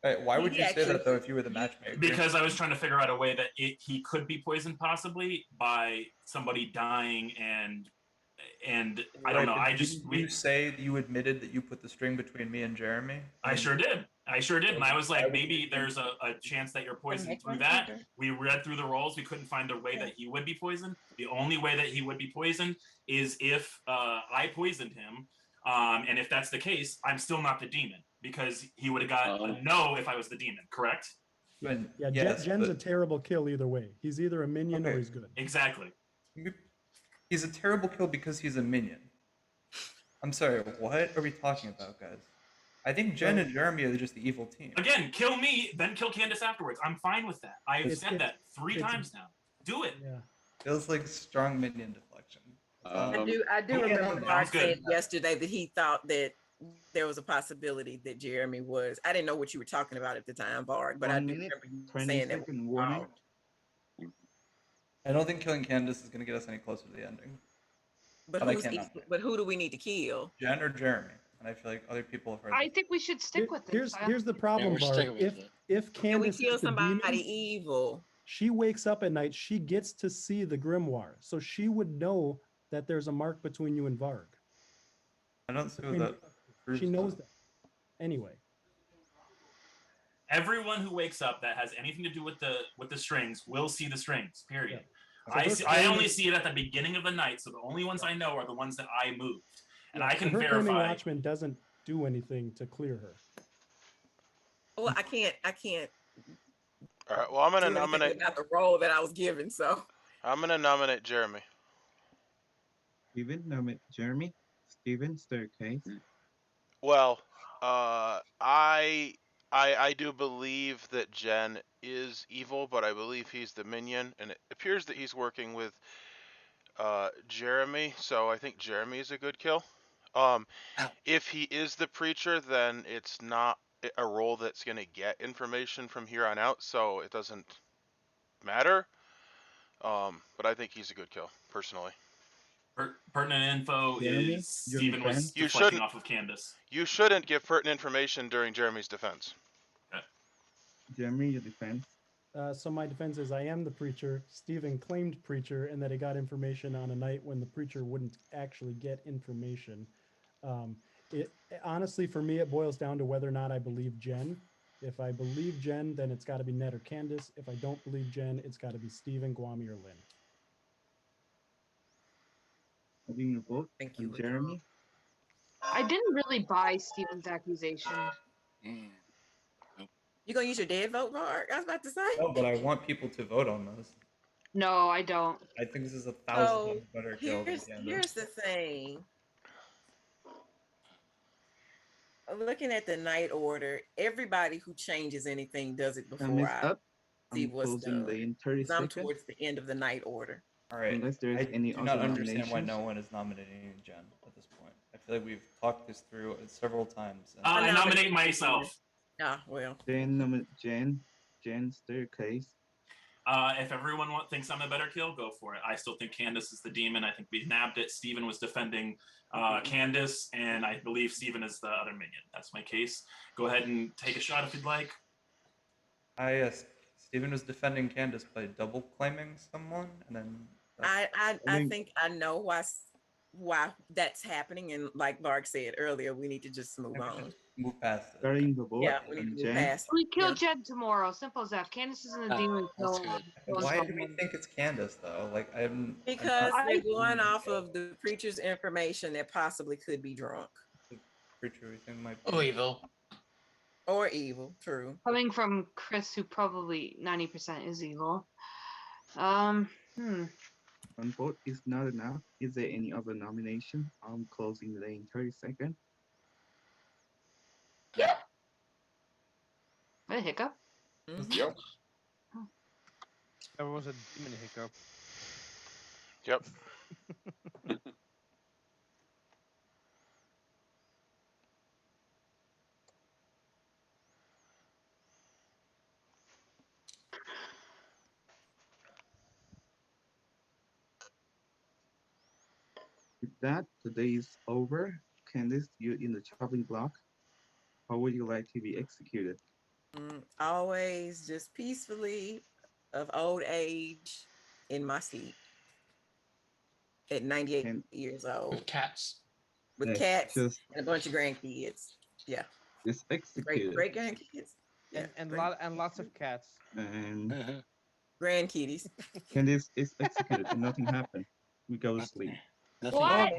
[SPEAKER 4] Hey, why would
[SPEAKER 6] He
[SPEAKER 4] you say
[SPEAKER 6] actually-
[SPEAKER 4] that though if you were the matchmaker?
[SPEAKER 11] because I was trying to figure out a way that he could be poisoned possibly by somebody dying and I don't know.
[SPEAKER 4] But
[SPEAKER 11] I just
[SPEAKER 4] didn't you say that you admitted that you put the string between me and Jeremy?
[SPEAKER 11] I sure did. And I was
[SPEAKER 4] Why
[SPEAKER 11] like,
[SPEAKER 4] would
[SPEAKER 11] maybe
[SPEAKER 4] you-
[SPEAKER 11] there's a chance that you're poisoned
[SPEAKER 6] make
[SPEAKER 11] through
[SPEAKER 6] one
[SPEAKER 11] that.
[SPEAKER 6] cheaper.
[SPEAKER 11] We read through the rolls. We couldn't find a way that he would be poisoned. The only way that he would be poisoned is if I poisoned him. And if that's the case, I'm still not the demon because he would have got a no if I was the demon, correct?
[SPEAKER 9] Yeah,
[SPEAKER 4] Yes,
[SPEAKER 9] Jen's a
[SPEAKER 4] but-
[SPEAKER 9] terrible kill either way. He's either a minion or
[SPEAKER 4] Okay.
[SPEAKER 9] he's good.
[SPEAKER 11] Exactly.
[SPEAKER 4] He's a terrible kill because he's a minion. I'm sorry, what are we talking about, guys? I think Jen and Jeremy are just the evil team.
[SPEAKER 11] Again, kill me, then kill Candace afterwards. I'm fine with that. I've said that 3 times now. Do it.
[SPEAKER 9] Yeah.
[SPEAKER 4] Feels like strong minion deflection.
[SPEAKER 6] I do
[SPEAKER 11] okay,
[SPEAKER 6] remember
[SPEAKER 11] sounds
[SPEAKER 6] Mark
[SPEAKER 11] good.
[SPEAKER 6] said yesterday that he thought that there was a possibility that Jeremy was. I didn't know what you were talking about at the time, Varg, but I
[SPEAKER 10] 1
[SPEAKER 6] do
[SPEAKER 10] minute,
[SPEAKER 6] remember you
[SPEAKER 10] 20
[SPEAKER 6] saying that.
[SPEAKER 10] second warning.
[SPEAKER 4] I don't think killing Candace is going to get us any closer to the ending.
[SPEAKER 6] But
[SPEAKER 4] I
[SPEAKER 6] who's
[SPEAKER 4] cannot.
[SPEAKER 6] but who do we need to kill?
[SPEAKER 4] Jen or Jeremy? And I feel like other people have heard
[SPEAKER 2] I
[SPEAKER 4] this.
[SPEAKER 2] think we should stick with this.
[SPEAKER 9] Here's the problem,
[SPEAKER 3] we're
[SPEAKER 9] Bart.
[SPEAKER 3] sticking with it.
[SPEAKER 9] If
[SPEAKER 6] Can we
[SPEAKER 9] Candace
[SPEAKER 6] kill
[SPEAKER 9] is the
[SPEAKER 6] somebody
[SPEAKER 9] demon,
[SPEAKER 6] evil?
[SPEAKER 9] she wakes up at night, she gets to see the grimoire. So she would know that there's a mark between you and Varg.
[SPEAKER 4] I don't see
[SPEAKER 9] I mean,
[SPEAKER 4] that.
[SPEAKER 9] she knows that. Anyway.
[SPEAKER 11] Everyone who wakes up that has anything to do with the strings will see the strings. Period.
[SPEAKER 9] Yeah.
[SPEAKER 11] I only see it at the beginning of the night, so the only ones I know are the ones that I moved, and I can
[SPEAKER 9] her claiming
[SPEAKER 11] verify.
[SPEAKER 9] Watchman doesn't do anything to clear her.
[SPEAKER 6] Well, I can't.
[SPEAKER 1] All right. Well, I'm gonna
[SPEAKER 6] do anything
[SPEAKER 1] nominate.
[SPEAKER 6] without the role that I was given. So
[SPEAKER 1] I'm gonna nominate Jeremy.
[SPEAKER 10] Steven, nominate Jeremy. Steven, state your case.
[SPEAKER 1] Well, I do believe that Jen is evil, but I believe he's the minion, and it appears that he's working with Jeremy, so I think Jeremy is a good kill. If he is the preacher, then it's not a role that's going to get information from here on out, so it doesn't matter. But I think he's a good kill, personally.
[SPEAKER 11] Pertinent info
[SPEAKER 10] Jeremy,
[SPEAKER 11] is
[SPEAKER 10] your
[SPEAKER 11] Steven was
[SPEAKER 10] defense?
[SPEAKER 1] You
[SPEAKER 11] deflecting
[SPEAKER 1] shouldn't-
[SPEAKER 11] off of Candace.
[SPEAKER 1] You shouldn't give pertinent information during Jeremy's defense.
[SPEAKER 10] Jeremy, your defense.
[SPEAKER 9] So my defense is I am the preacher. Stephen claimed preacher and that he got information on a night when the preacher wouldn't actually get information. it honestly, for me, it boils down to whether or not I believe Jen. If I believe Jen, then it's got to be Ned or Candace. If I don't believe Jen, it's got to be Steven, Guami, or Lynn.
[SPEAKER 10] Having a vote
[SPEAKER 6] Thank you,
[SPEAKER 10] on
[SPEAKER 6] Latrell.
[SPEAKER 10] Jeremy.
[SPEAKER 2] I didn't really buy Steven's accusation.
[SPEAKER 6] You gonna use your dead vote, Mark? I was about to say.
[SPEAKER 4] No, but I want people to vote on this.
[SPEAKER 2] No, I don't.
[SPEAKER 4] I think this is 1,000
[SPEAKER 6] So
[SPEAKER 4] times better kill than
[SPEAKER 6] here's
[SPEAKER 4] Candace.
[SPEAKER 6] the thing. Looking at the night order, everybody who changes anything does it
[SPEAKER 10] Time
[SPEAKER 6] before
[SPEAKER 10] is
[SPEAKER 6] I
[SPEAKER 10] up.
[SPEAKER 6] see
[SPEAKER 10] I'm
[SPEAKER 6] what's
[SPEAKER 10] closing
[SPEAKER 6] done.
[SPEAKER 10] in 30
[SPEAKER 6] 'Cause I'm
[SPEAKER 10] seconds.
[SPEAKER 6] towards the end of the night order.
[SPEAKER 4] All right.
[SPEAKER 10] Unless there's
[SPEAKER 4] I
[SPEAKER 10] any
[SPEAKER 4] do not
[SPEAKER 10] other
[SPEAKER 4] understand why
[SPEAKER 10] nominations.
[SPEAKER 4] no one is nominating Jen at this point. I feel like we've talked this through several times. And
[SPEAKER 11] I nominate myself.
[SPEAKER 6] Ah, well.
[SPEAKER 10] Jen staircase.
[SPEAKER 11] If everyone thinks I'm a better kill, go for it. I still think Candace is the demon. I think we nabbed it. Steven was defending Candace, and I believe Steven is the other minion. That's my case. Go ahead and take a shot if you'd like.
[SPEAKER 4] Yes, Steven was defending Candace by double claiming someone, and then
[SPEAKER 6] I think I know why that's happening, and like Lark said earlier, we need to just move on.
[SPEAKER 4] Move past it.
[SPEAKER 10] Starting the vote.
[SPEAKER 6] Yeah, we need to move past.
[SPEAKER 2] We kill
[SPEAKER 6] Yeah.
[SPEAKER 2] Jen tomorrow. Simple as that. Candace isn't a demon.
[SPEAKER 3] that's
[SPEAKER 2] So
[SPEAKER 3] good.
[SPEAKER 4] Why do we think it's Candace though? Like
[SPEAKER 6] Because
[SPEAKER 2] I-
[SPEAKER 6] they're going off of the preacher's information that possibly could be drunk
[SPEAKER 4] the preacher we think might be
[SPEAKER 8] Or evil.
[SPEAKER 6] or evil. True.
[SPEAKER 2] Coming from Chris, who probably 90% is evil.
[SPEAKER 10] One vote is not enough. Is there any other nomination? I'm closing the in 30 seconds.
[SPEAKER 2] A hiccup.
[SPEAKER 5] Yep.
[SPEAKER 7] There was a demon hiccup.
[SPEAKER 1] Yep.
[SPEAKER 10] With that, the day is over. Candice, you're in the chopping block. How would you like to be executed?
[SPEAKER 6] Always just peacefully of old age in my seat at 98 years old.
[SPEAKER 8] With cats.
[SPEAKER 6] With
[SPEAKER 10] Yes,
[SPEAKER 6] cats
[SPEAKER 10] just-
[SPEAKER 6] and a bunch of grandkids. Yeah.
[SPEAKER 10] Just executed.
[SPEAKER 6] Great grandkids. Yeah.
[SPEAKER 7] And
[SPEAKER 6] great-
[SPEAKER 7] lots of cats.
[SPEAKER 10] And
[SPEAKER 6] grandkitties.
[SPEAKER 10] Candice is executed and nothing happened. We go to sleep.
[SPEAKER 2] What?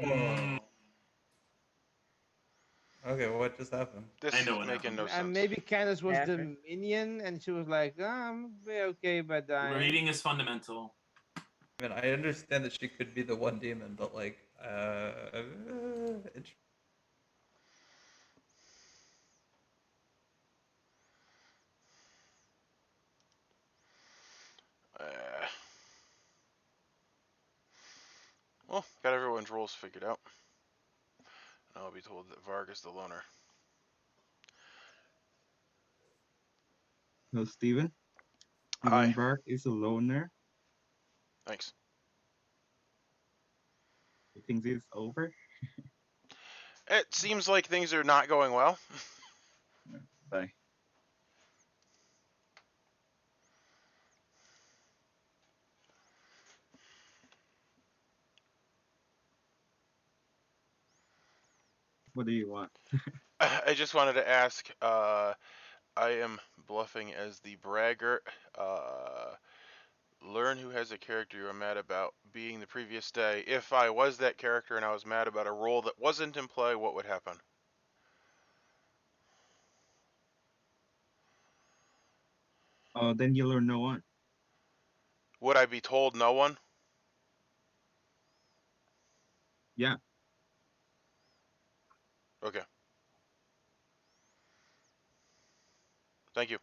[SPEAKER 4] Okay, what just happened?
[SPEAKER 1] This is making no sense.
[SPEAKER 7] And maybe Candace was the
[SPEAKER 6] After.
[SPEAKER 7] minion, and she was like, I'm okay by dying.
[SPEAKER 11] Reading is fundamental.
[SPEAKER 4] I mean, I understand that she could be the one demon, but like,
[SPEAKER 1] Well, got everyone's roles figured out. And I'll be told that Varg is the loner.
[SPEAKER 10] No, Steven?
[SPEAKER 1] Aye.
[SPEAKER 10] Steven is a loner.
[SPEAKER 1] Thanks.
[SPEAKER 10] You think this is over?
[SPEAKER 1] It seems like things are not going well.
[SPEAKER 10] Bye. What do you want?
[SPEAKER 1] I just wanted to ask, I am bluffing as the Braggart. Learn who has a character you are mad about being the previous day. If I was that character and I was mad about a role that wasn't in play, what would happen?
[SPEAKER 10] Then you learn no one.
[SPEAKER 1] Would I be told no one?
[SPEAKER 10] Yeah.
[SPEAKER 1] Okay. Thank you.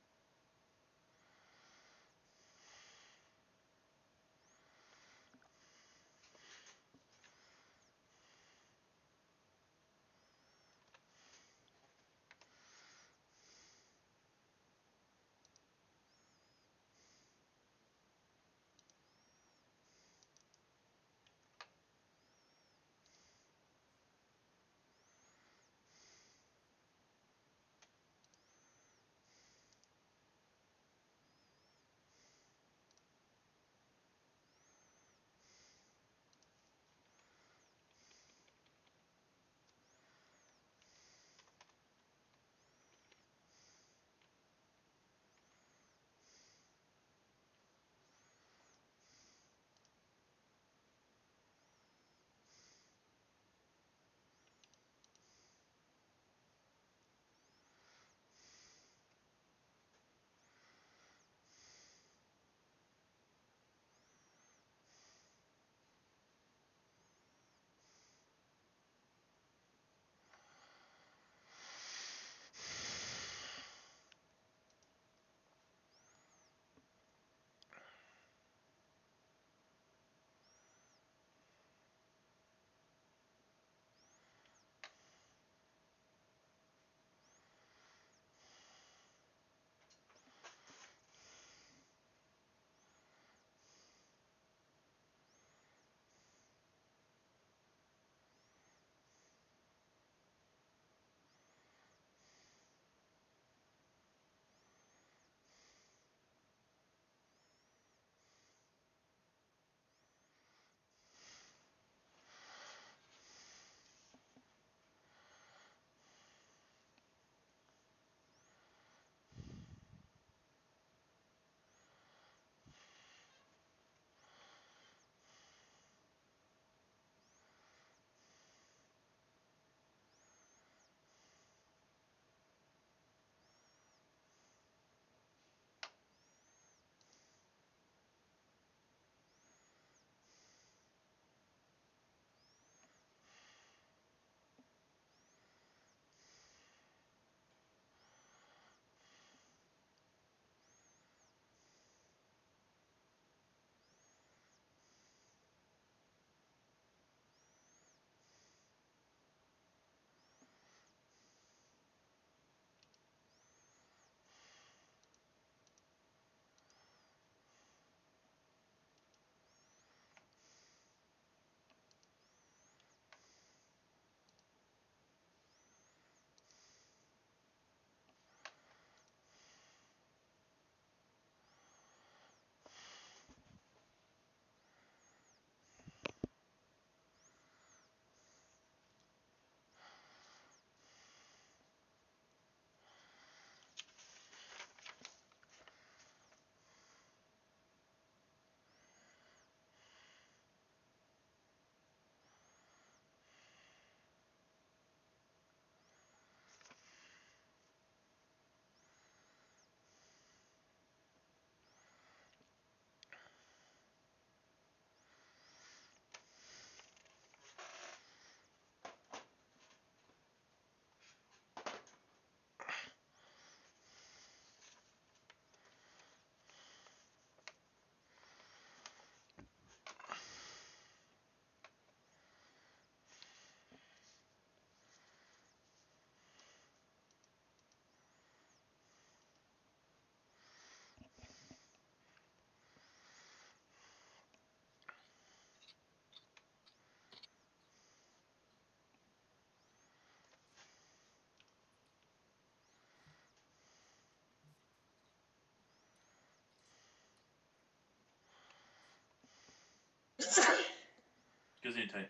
[SPEAKER 11] Gesundheit.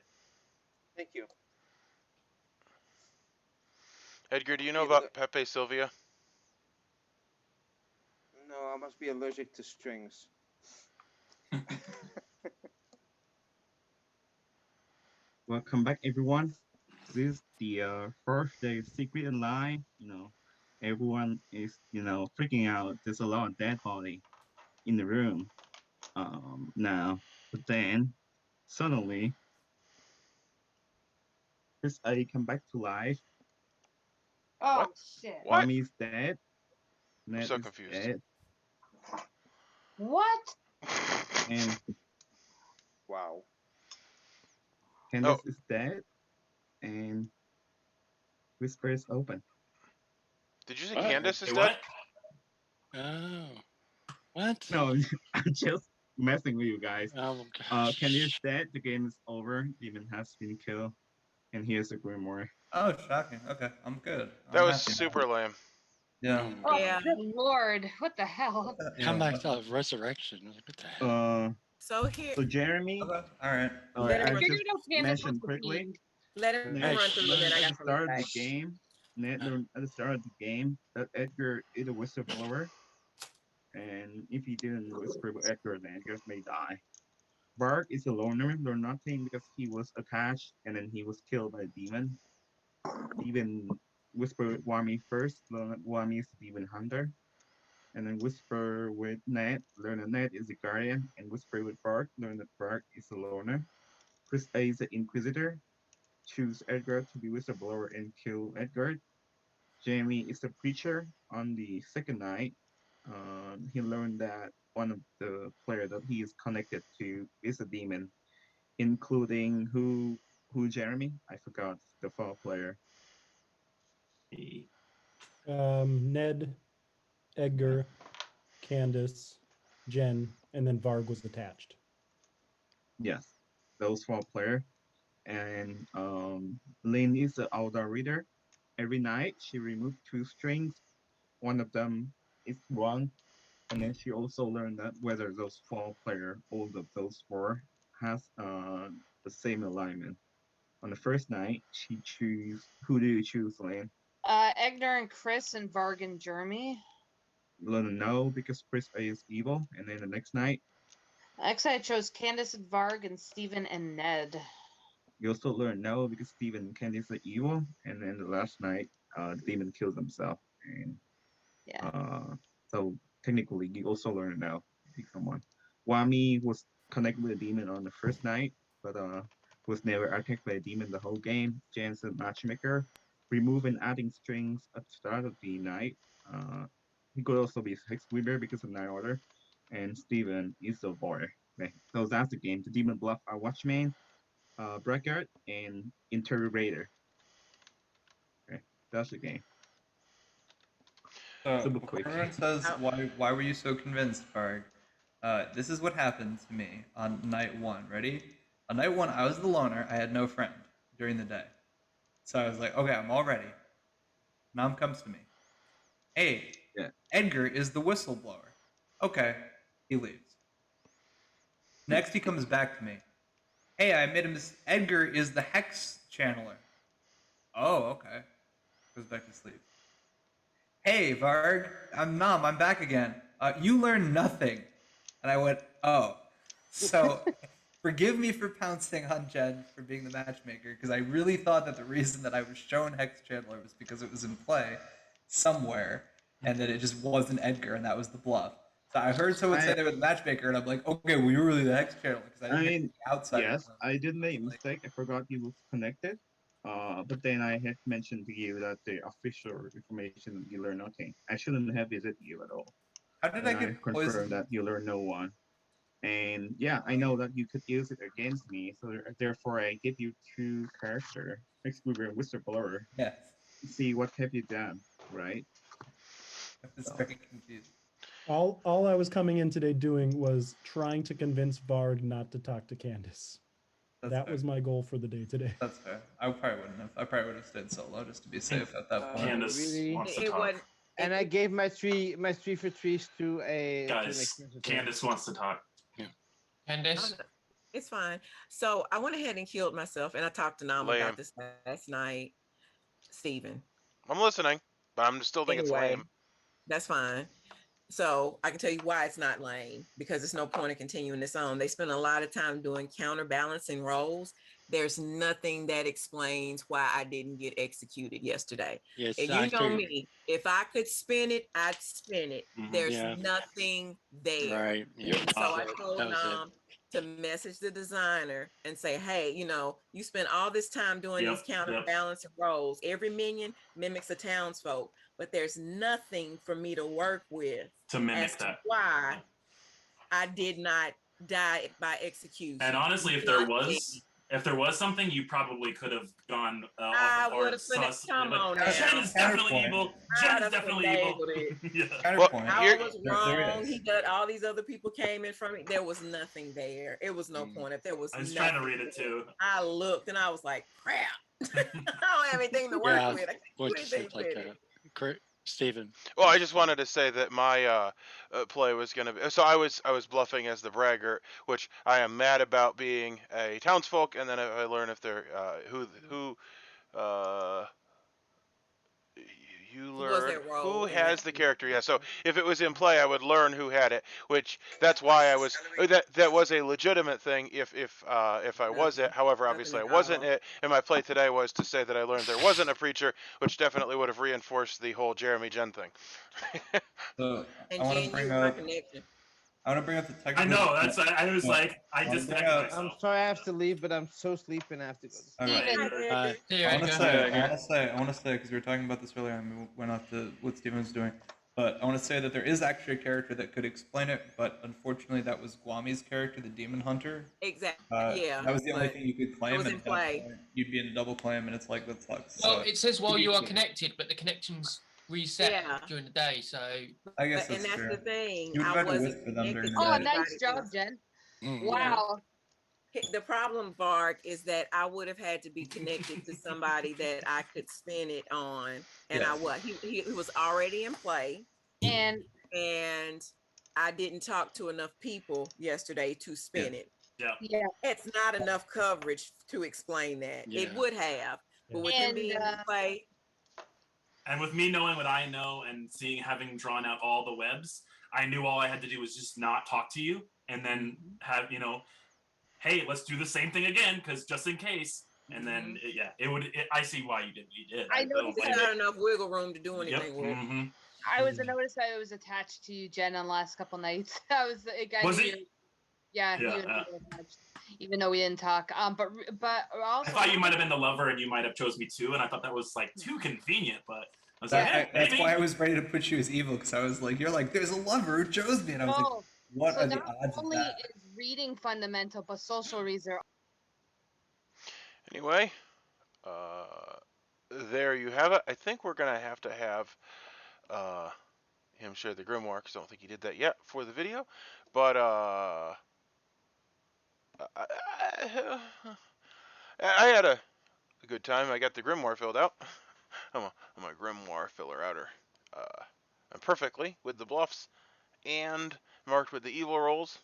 [SPEAKER 7] Thank you.
[SPEAKER 1] Edgar, do you know
[SPEAKER 7] Be aller-
[SPEAKER 1] about Pepe Sylvia?
[SPEAKER 7] No, I must be allergic to strings.
[SPEAKER 10] Welcome back, everyone. This is the first day of Secret Online. Everyone is freaking out. There's a lot of dead body in the room now. But then suddenly, Chris A come back to life.
[SPEAKER 2] Oh
[SPEAKER 1] What?
[SPEAKER 2] shit!
[SPEAKER 1] What?
[SPEAKER 10] Mommy is dead.
[SPEAKER 1] I'm
[SPEAKER 10] Ned
[SPEAKER 1] so
[SPEAKER 10] is
[SPEAKER 1] confused.
[SPEAKER 10] dead.
[SPEAKER 2] What?
[SPEAKER 10] And
[SPEAKER 7] Wow.
[SPEAKER 10] Candace is dead. And Whisper is open.
[SPEAKER 1] Did you say
[SPEAKER 5] What?
[SPEAKER 1] Candace is
[SPEAKER 11] Hey,
[SPEAKER 1] dead?
[SPEAKER 11] what?
[SPEAKER 3] Oh, what?
[SPEAKER 10] No, I'm just messing with you guys.
[SPEAKER 3] Oh gosh.
[SPEAKER 10] Candace is dead. The game is over. Demon has been killed. And here's a Grimoire.
[SPEAKER 4] Oh, shocking. Okay, I'm good.
[SPEAKER 1] That
[SPEAKER 4] I'm
[SPEAKER 1] was
[SPEAKER 4] happy now.
[SPEAKER 1] super lame.
[SPEAKER 4] Yeah.
[SPEAKER 3] Oh,
[SPEAKER 2] Oh,
[SPEAKER 3] God.
[SPEAKER 6] Yeah.
[SPEAKER 2] good lord! What the hell?
[SPEAKER 3] Comeback to resurrection. Like, what the hell?
[SPEAKER 6] So here,
[SPEAKER 10] So Jeremy,
[SPEAKER 4] Okay. All right.
[SPEAKER 6] Let
[SPEAKER 10] I
[SPEAKER 6] him-
[SPEAKER 10] just mentioned quickly.
[SPEAKER 6] let him
[SPEAKER 10] Ned
[SPEAKER 6] run through, and
[SPEAKER 10] learned
[SPEAKER 6] then I
[SPEAKER 10] at
[SPEAKER 6] got
[SPEAKER 10] the
[SPEAKER 6] something
[SPEAKER 10] start of
[SPEAKER 6] to
[SPEAKER 10] the
[SPEAKER 6] say.
[SPEAKER 10] game. Ned learned at the start of the game that Edgar is a whistleblower, and if he didn't whisper with Edgar, then Edgar may die. Bart is a loner, learned nothing because he was attached, and then he was killed by a demon. Even whisper with Wami first, learned that Wami is a demon hunter, and then whisper with Ned, learn that Ned is a guardian, and whisper with Bart, learn that Bart is a loner. Chris A is the Inquisitor, choose Edgar to be whistleblower and kill Edgar. Jamie is the preacher. On the second night, he learned that one of the players that he is connected to is a demon, including who Jeremy? I forgot the fall player.
[SPEAKER 9] Ned, Edgar, Candace, Jen, and then Varg was attached.
[SPEAKER 10] Yes, those four player. And Lynn is the outdoor reader. Every night she removed 2 strings. One of them is wrong. And then she also learned that whether those 4 player, all of those 4, has the same alignment. On the first night, she choose. Who do you choose, Lane?
[SPEAKER 2] Egner and Chris and Varg and Jeremy.
[SPEAKER 10] Learn no because Chris A is evil. And then the next night,
[SPEAKER 2] Actually, I chose Candace and Varg and Steven and Ned.
[SPEAKER 10] you also learn no because Steven and Candice are evil. And then the last night, the demon kills himself. And
[SPEAKER 2] Yeah.
[SPEAKER 10] so technically, you also learn no. Pick someone. Wami was connected with a demon on the first night, but was never attacked by a demon the whole game. Jan's a matchmaker, remove and adding strings at the start of the night. He could also be Hex Weaver because of Night Order. And Steven is the Voyeur. Okay, so that's the game. The demon bluff are Watchman, Braggart, and Interrogator. Okay, that's the game.
[SPEAKER 4] So
[SPEAKER 10] Super
[SPEAKER 4] before
[SPEAKER 10] quick.
[SPEAKER 4] everyone says why were you so convinced, Varg? This is what happened to me on night 1. Ready? On night 1, I was the loner. I had no friend during the day. So I was like, okay, I'm all ready. Nam comes to me. Hey,
[SPEAKER 10] Yeah.
[SPEAKER 4] Edgar is the whistleblower. Okay, he leaves. Next, he comes back to me. Hey, I made him. Edgar is the hex channeler. Oh, okay. Goes back to sleep. Hey, Varg, I'm Nam. I'm back again. You learned nothing. And I went, oh. So forgive me for pouncing on Jen for being the matchmaker, because I really thought that the reason that I was shown Hex Chandler was because it was in play somewhere, and that it just wasn't Edgar, and that was the bluff. So I heard someone say they were the matchmaker, and I'm like, okay, well, you're really the Hex Chandler, because I didn't hear the outside.
[SPEAKER 10] Yes, I did make a mistake. I forgot you was connected. But then I had mentioned to you that the official information you learn nothing. I shouldn't have visited you at all.
[SPEAKER 4] How did
[SPEAKER 10] And
[SPEAKER 4] I get
[SPEAKER 10] confirmed
[SPEAKER 4] poisoned?
[SPEAKER 10] that you learn no one. And yeah, I know that you could use it against me, so therefore I give you 2 character, Excluder and Whistleblower.
[SPEAKER 4] Yes.
[SPEAKER 10] See what have you done, right?
[SPEAKER 4] It's very confusing.
[SPEAKER 9] All I was coming in today doing was trying to convince Varg not to talk to Candace. That was my goal for the day today.
[SPEAKER 4] That's fair. I probably wouldn't have. I probably would have stayed solo just to be safe at that point.
[SPEAKER 11] Candace
[SPEAKER 7] really?
[SPEAKER 11] wants to
[SPEAKER 6] It
[SPEAKER 11] talk.
[SPEAKER 6] wasn't.
[SPEAKER 7] And I gave my 3 for 3s to a
[SPEAKER 11] Guys, Candace wants to talk.
[SPEAKER 8] Candace,
[SPEAKER 6] It's fine. So I went ahead and killed myself, and I talked to Nam
[SPEAKER 1] Lame.
[SPEAKER 6] about this last night. Steven.
[SPEAKER 1] I'm listening, but I'm still think it's
[SPEAKER 6] Anyway,
[SPEAKER 1] lame.
[SPEAKER 6] that's fine. So I can tell you why it's not lame, because there's no point in continuing this on. They spend a lot of time doing counterbalancing roles. There's nothing that explains why I didn't get executed yesterday.
[SPEAKER 3] Yes,
[SPEAKER 6] And
[SPEAKER 3] I
[SPEAKER 6] you know
[SPEAKER 3] figured.
[SPEAKER 6] me, if I could spin it, I'd spin it. There's
[SPEAKER 3] Yeah.
[SPEAKER 6] nothing there.
[SPEAKER 3] Right. Yeah.
[SPEAKER 6] And so I told
[SPEAKER 3] That was it.
[SPEAKER 6] Nam to message the designer and say, hey, you spend all this time doing
[SPEAKER 11] Yep,
[SPEAKER 6] these counterbalancing roles. Every minion mimics a townsfolk, but there's nothing for me to work with
[SPEAKER 11] to mimic
[SPEAKER 6] as to
[SPEAKER 11] that.
[SPEAKER 6] why I did not die by execution.
[SPEAKER 11] And honestly, if there was something, you probably could have gone off of Bard's sus.
[SPEAKER 6] Come on,
[SPEAKER 11] Jen is definitely evil. Jen is definitely evil. Yeah.
[SPEAKER 6] I was wrong. He did. All these other people came in from me. There was nothing there. It was no point. If there was,
[SPEAKER 11] I was trying to read it too.
[SPEAKER 6] I looked and I was like, crap. I don't have anything to work with. I can't do anything with it.
[SPEAKER 3] Stephen.
[SPEAKER 1] Well, I just wanted to say that my play was going to be. So I was bluffing as the Braggart, which I am mad about being a townsfolk, and then I learn if they're who you learn who has the character. Yeah. So if it was in play, I would learn who had it, which that's why I was that was a legitimate thing. If I was it, however, obviously I wasn't it, and my play today was to say that I learned there wasn't a preacher, which definitely would have reinforced the whole Jeremy Jen thing.
[SPEAKER 12] So
[SPEAKER 6] And
[SPEAKER 12] I want to
[SPEAKER 6] Jen,
[SPEAKER 12] bring
[SPEAKER 6] you my
[SPEAKER 12] up.
[SPEAKER 6] connection.
[SPEAKER 12] I want to bring up the
[SPEAKER 11] I
[SPEAKER 12] technical.
[SPEAKER 11] know. That's. I was like, I
[SPEAKER 12] wanna bring
[SPEAKER 11] disconnected
[SPEAKER 12] up-
[SPEAKER 11] myself.
[SPEAKER 7] I'm sorry I have to leave, but I'm so sleepy and I have to go.
[SPEAKER 12] Okay.
[SPEAKER 6] Steven.
[SPEAKER 12] I want to say, because we were talking about this earlier and we went off to what Steven was doing. But I want to say that there is actually a character that could explain it, but unfortunately that was Guami's character, the Demon Hunter.
[SPEAKER 6] Exactly.
[SPEAKER 12] That was the only
[SPEAKER 6] but
[SPEAKER 12] thing you could claim.
[SPEAKER 6] was
[SPEAKER 12] and
[SPEAKER 6] in
[SPEAKER 12] at that
[SPEAKER 6] play.
[SPEAKER 12] point, you'd be in a double claim, and it's like, that sucks.
[SPEAKER 8] Well,
[SPEAKER 12] So,
[SPEAKER 8] it says while
[SPEAKER 12] to be
[SPEAKER 8] you are
[SPEAKER 12] fair.
[SPEAKER 8] connected, but the connection's reset during the day, so.
[SPEAKER 12] I guess
[SPEAKER 6] And
[SPEAKER 12] that's
[SPEAKER 6] that's
[SPEAKER 12] true.
[SPEAKER 6] the thing.
[SPEAKER 12] You would
[SPEAKER 6] I
[SPEAKER 12] better
[SPEAKER 6] wasn't
[SPEAKER 12] whisper them during
[SPEAKER 6] connected
[SPEAKER 12] the
[SPEAKER 2] Oh,
[SPEAKER 12] day.
[SPEAKER 2] nice job, Jen. Wow.
[SPEAKER 6] The problem, Varg, is that I would have had to be connected to somebody that I could spin it on, and he was already in play,
[SPEAKER 2] and
[SPEAKER 6] I didn't talk to enough people yesterday to spin it.
[SPEAKER 2] Yeah.
[SPEAKER 6] It's not enough coverage to explain that. It would have, but with him being in play.
[SPEAKER 11] And with me knowing what I know and having drawn out all the webs, I knew all I had to do was just not talk to you, and then have hey, let's do the same thing again, because just in case. And then I see why you did what you did.
[SPEAKER 2] I noticed
[SPEAKER 6] there's not enough wiggle room to do anything with.
[SPEAKER 2] I noticed I was attached to you, Jen, on the last couple nights. I was
[SPEAKER 11] he?
[SPEAKER 2] Yeah, he was attached, even though we didn't talk. But also
[SPEAKER 11] I thought you might have been the lover, and you might have chose me too, and I thought that was like too convenient. But I was like,
[SPEAKER 12] That's why I was ready to put you as evil, because I was like, you're like, there's a lover who chose me, and I was like, what are the odds of
[SPEAKER 2] only
[SPEAKER 12] that?
[SPEAKER 2] is reading fundamental, but social reads are.
[SPEAKER 1] Anyway, there you have it. I think we're gonna have to have him share the grimoire, because I don't think he did that yet for the video. But I had a good time. I got the grimoire filled out. I'm a grimoire filler outer perfectly with the bluffs and marked with the evil rolls,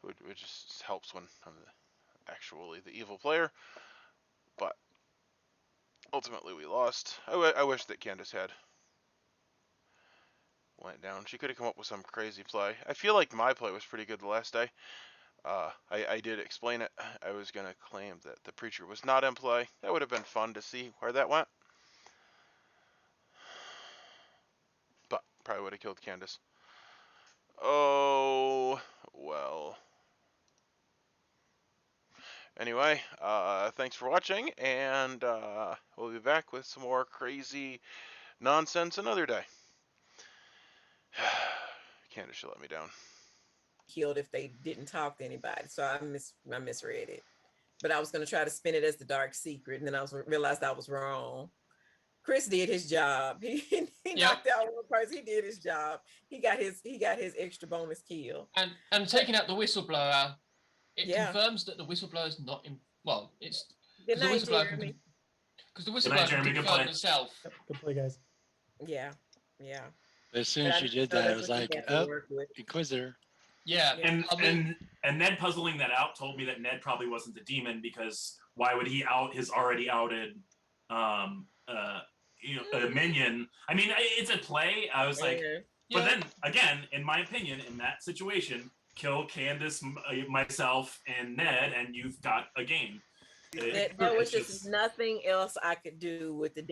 [SPEAKER 1] which just helps when I'm actually the evil player. But ultimately we lost. I wish that Candace had went down. She could have come up with some crazy play. I feel like my play was pretty good the last day. I did explain it. I was going to claim that the preacher was not in play. That would have been fun to see where that went. But probably would have killed Candace. Oh, well. Anyway, thanks for watching, and we'll be back with some more crazy nonsense another day. Candace should let me down.
[SPEAKER 6] Killed if they didn't talk to anybody, so I misread it. But I was going to try to spin it as the dark secret, and then I realized I was wrong. Chris did his job. He knocked out one person. He did his job. He got his extra bonus kill.
[SPEAKER 8] And taking out the whistleblower, it confirms that the whistleblower is not in. Well, it's
[SPEAKER 6] good night, Jeremy.
[SPEAKER 8] Because the whistleblower can confirm itself.
[SPEAKER 9] Good play, guys.
[SPEAKER 6] Yeah.
[SPEAKER 3] As soon as you did that, I was like, oh, Inquisitor.
[SPEAKER 8] Yeah,
[SPEAKER 6] Yeah.
[SPEAKER 11] And Ned puzzling that out told me that Ned probably wasn't the demon, because why would he out his already outed a minion? I mean, it's a play. I was like, but then again, in my opinion, in that situation, kill Candace, myself, and Ned, and you've got a game.
[SPEAKER 6] There was just nothing else I could do with the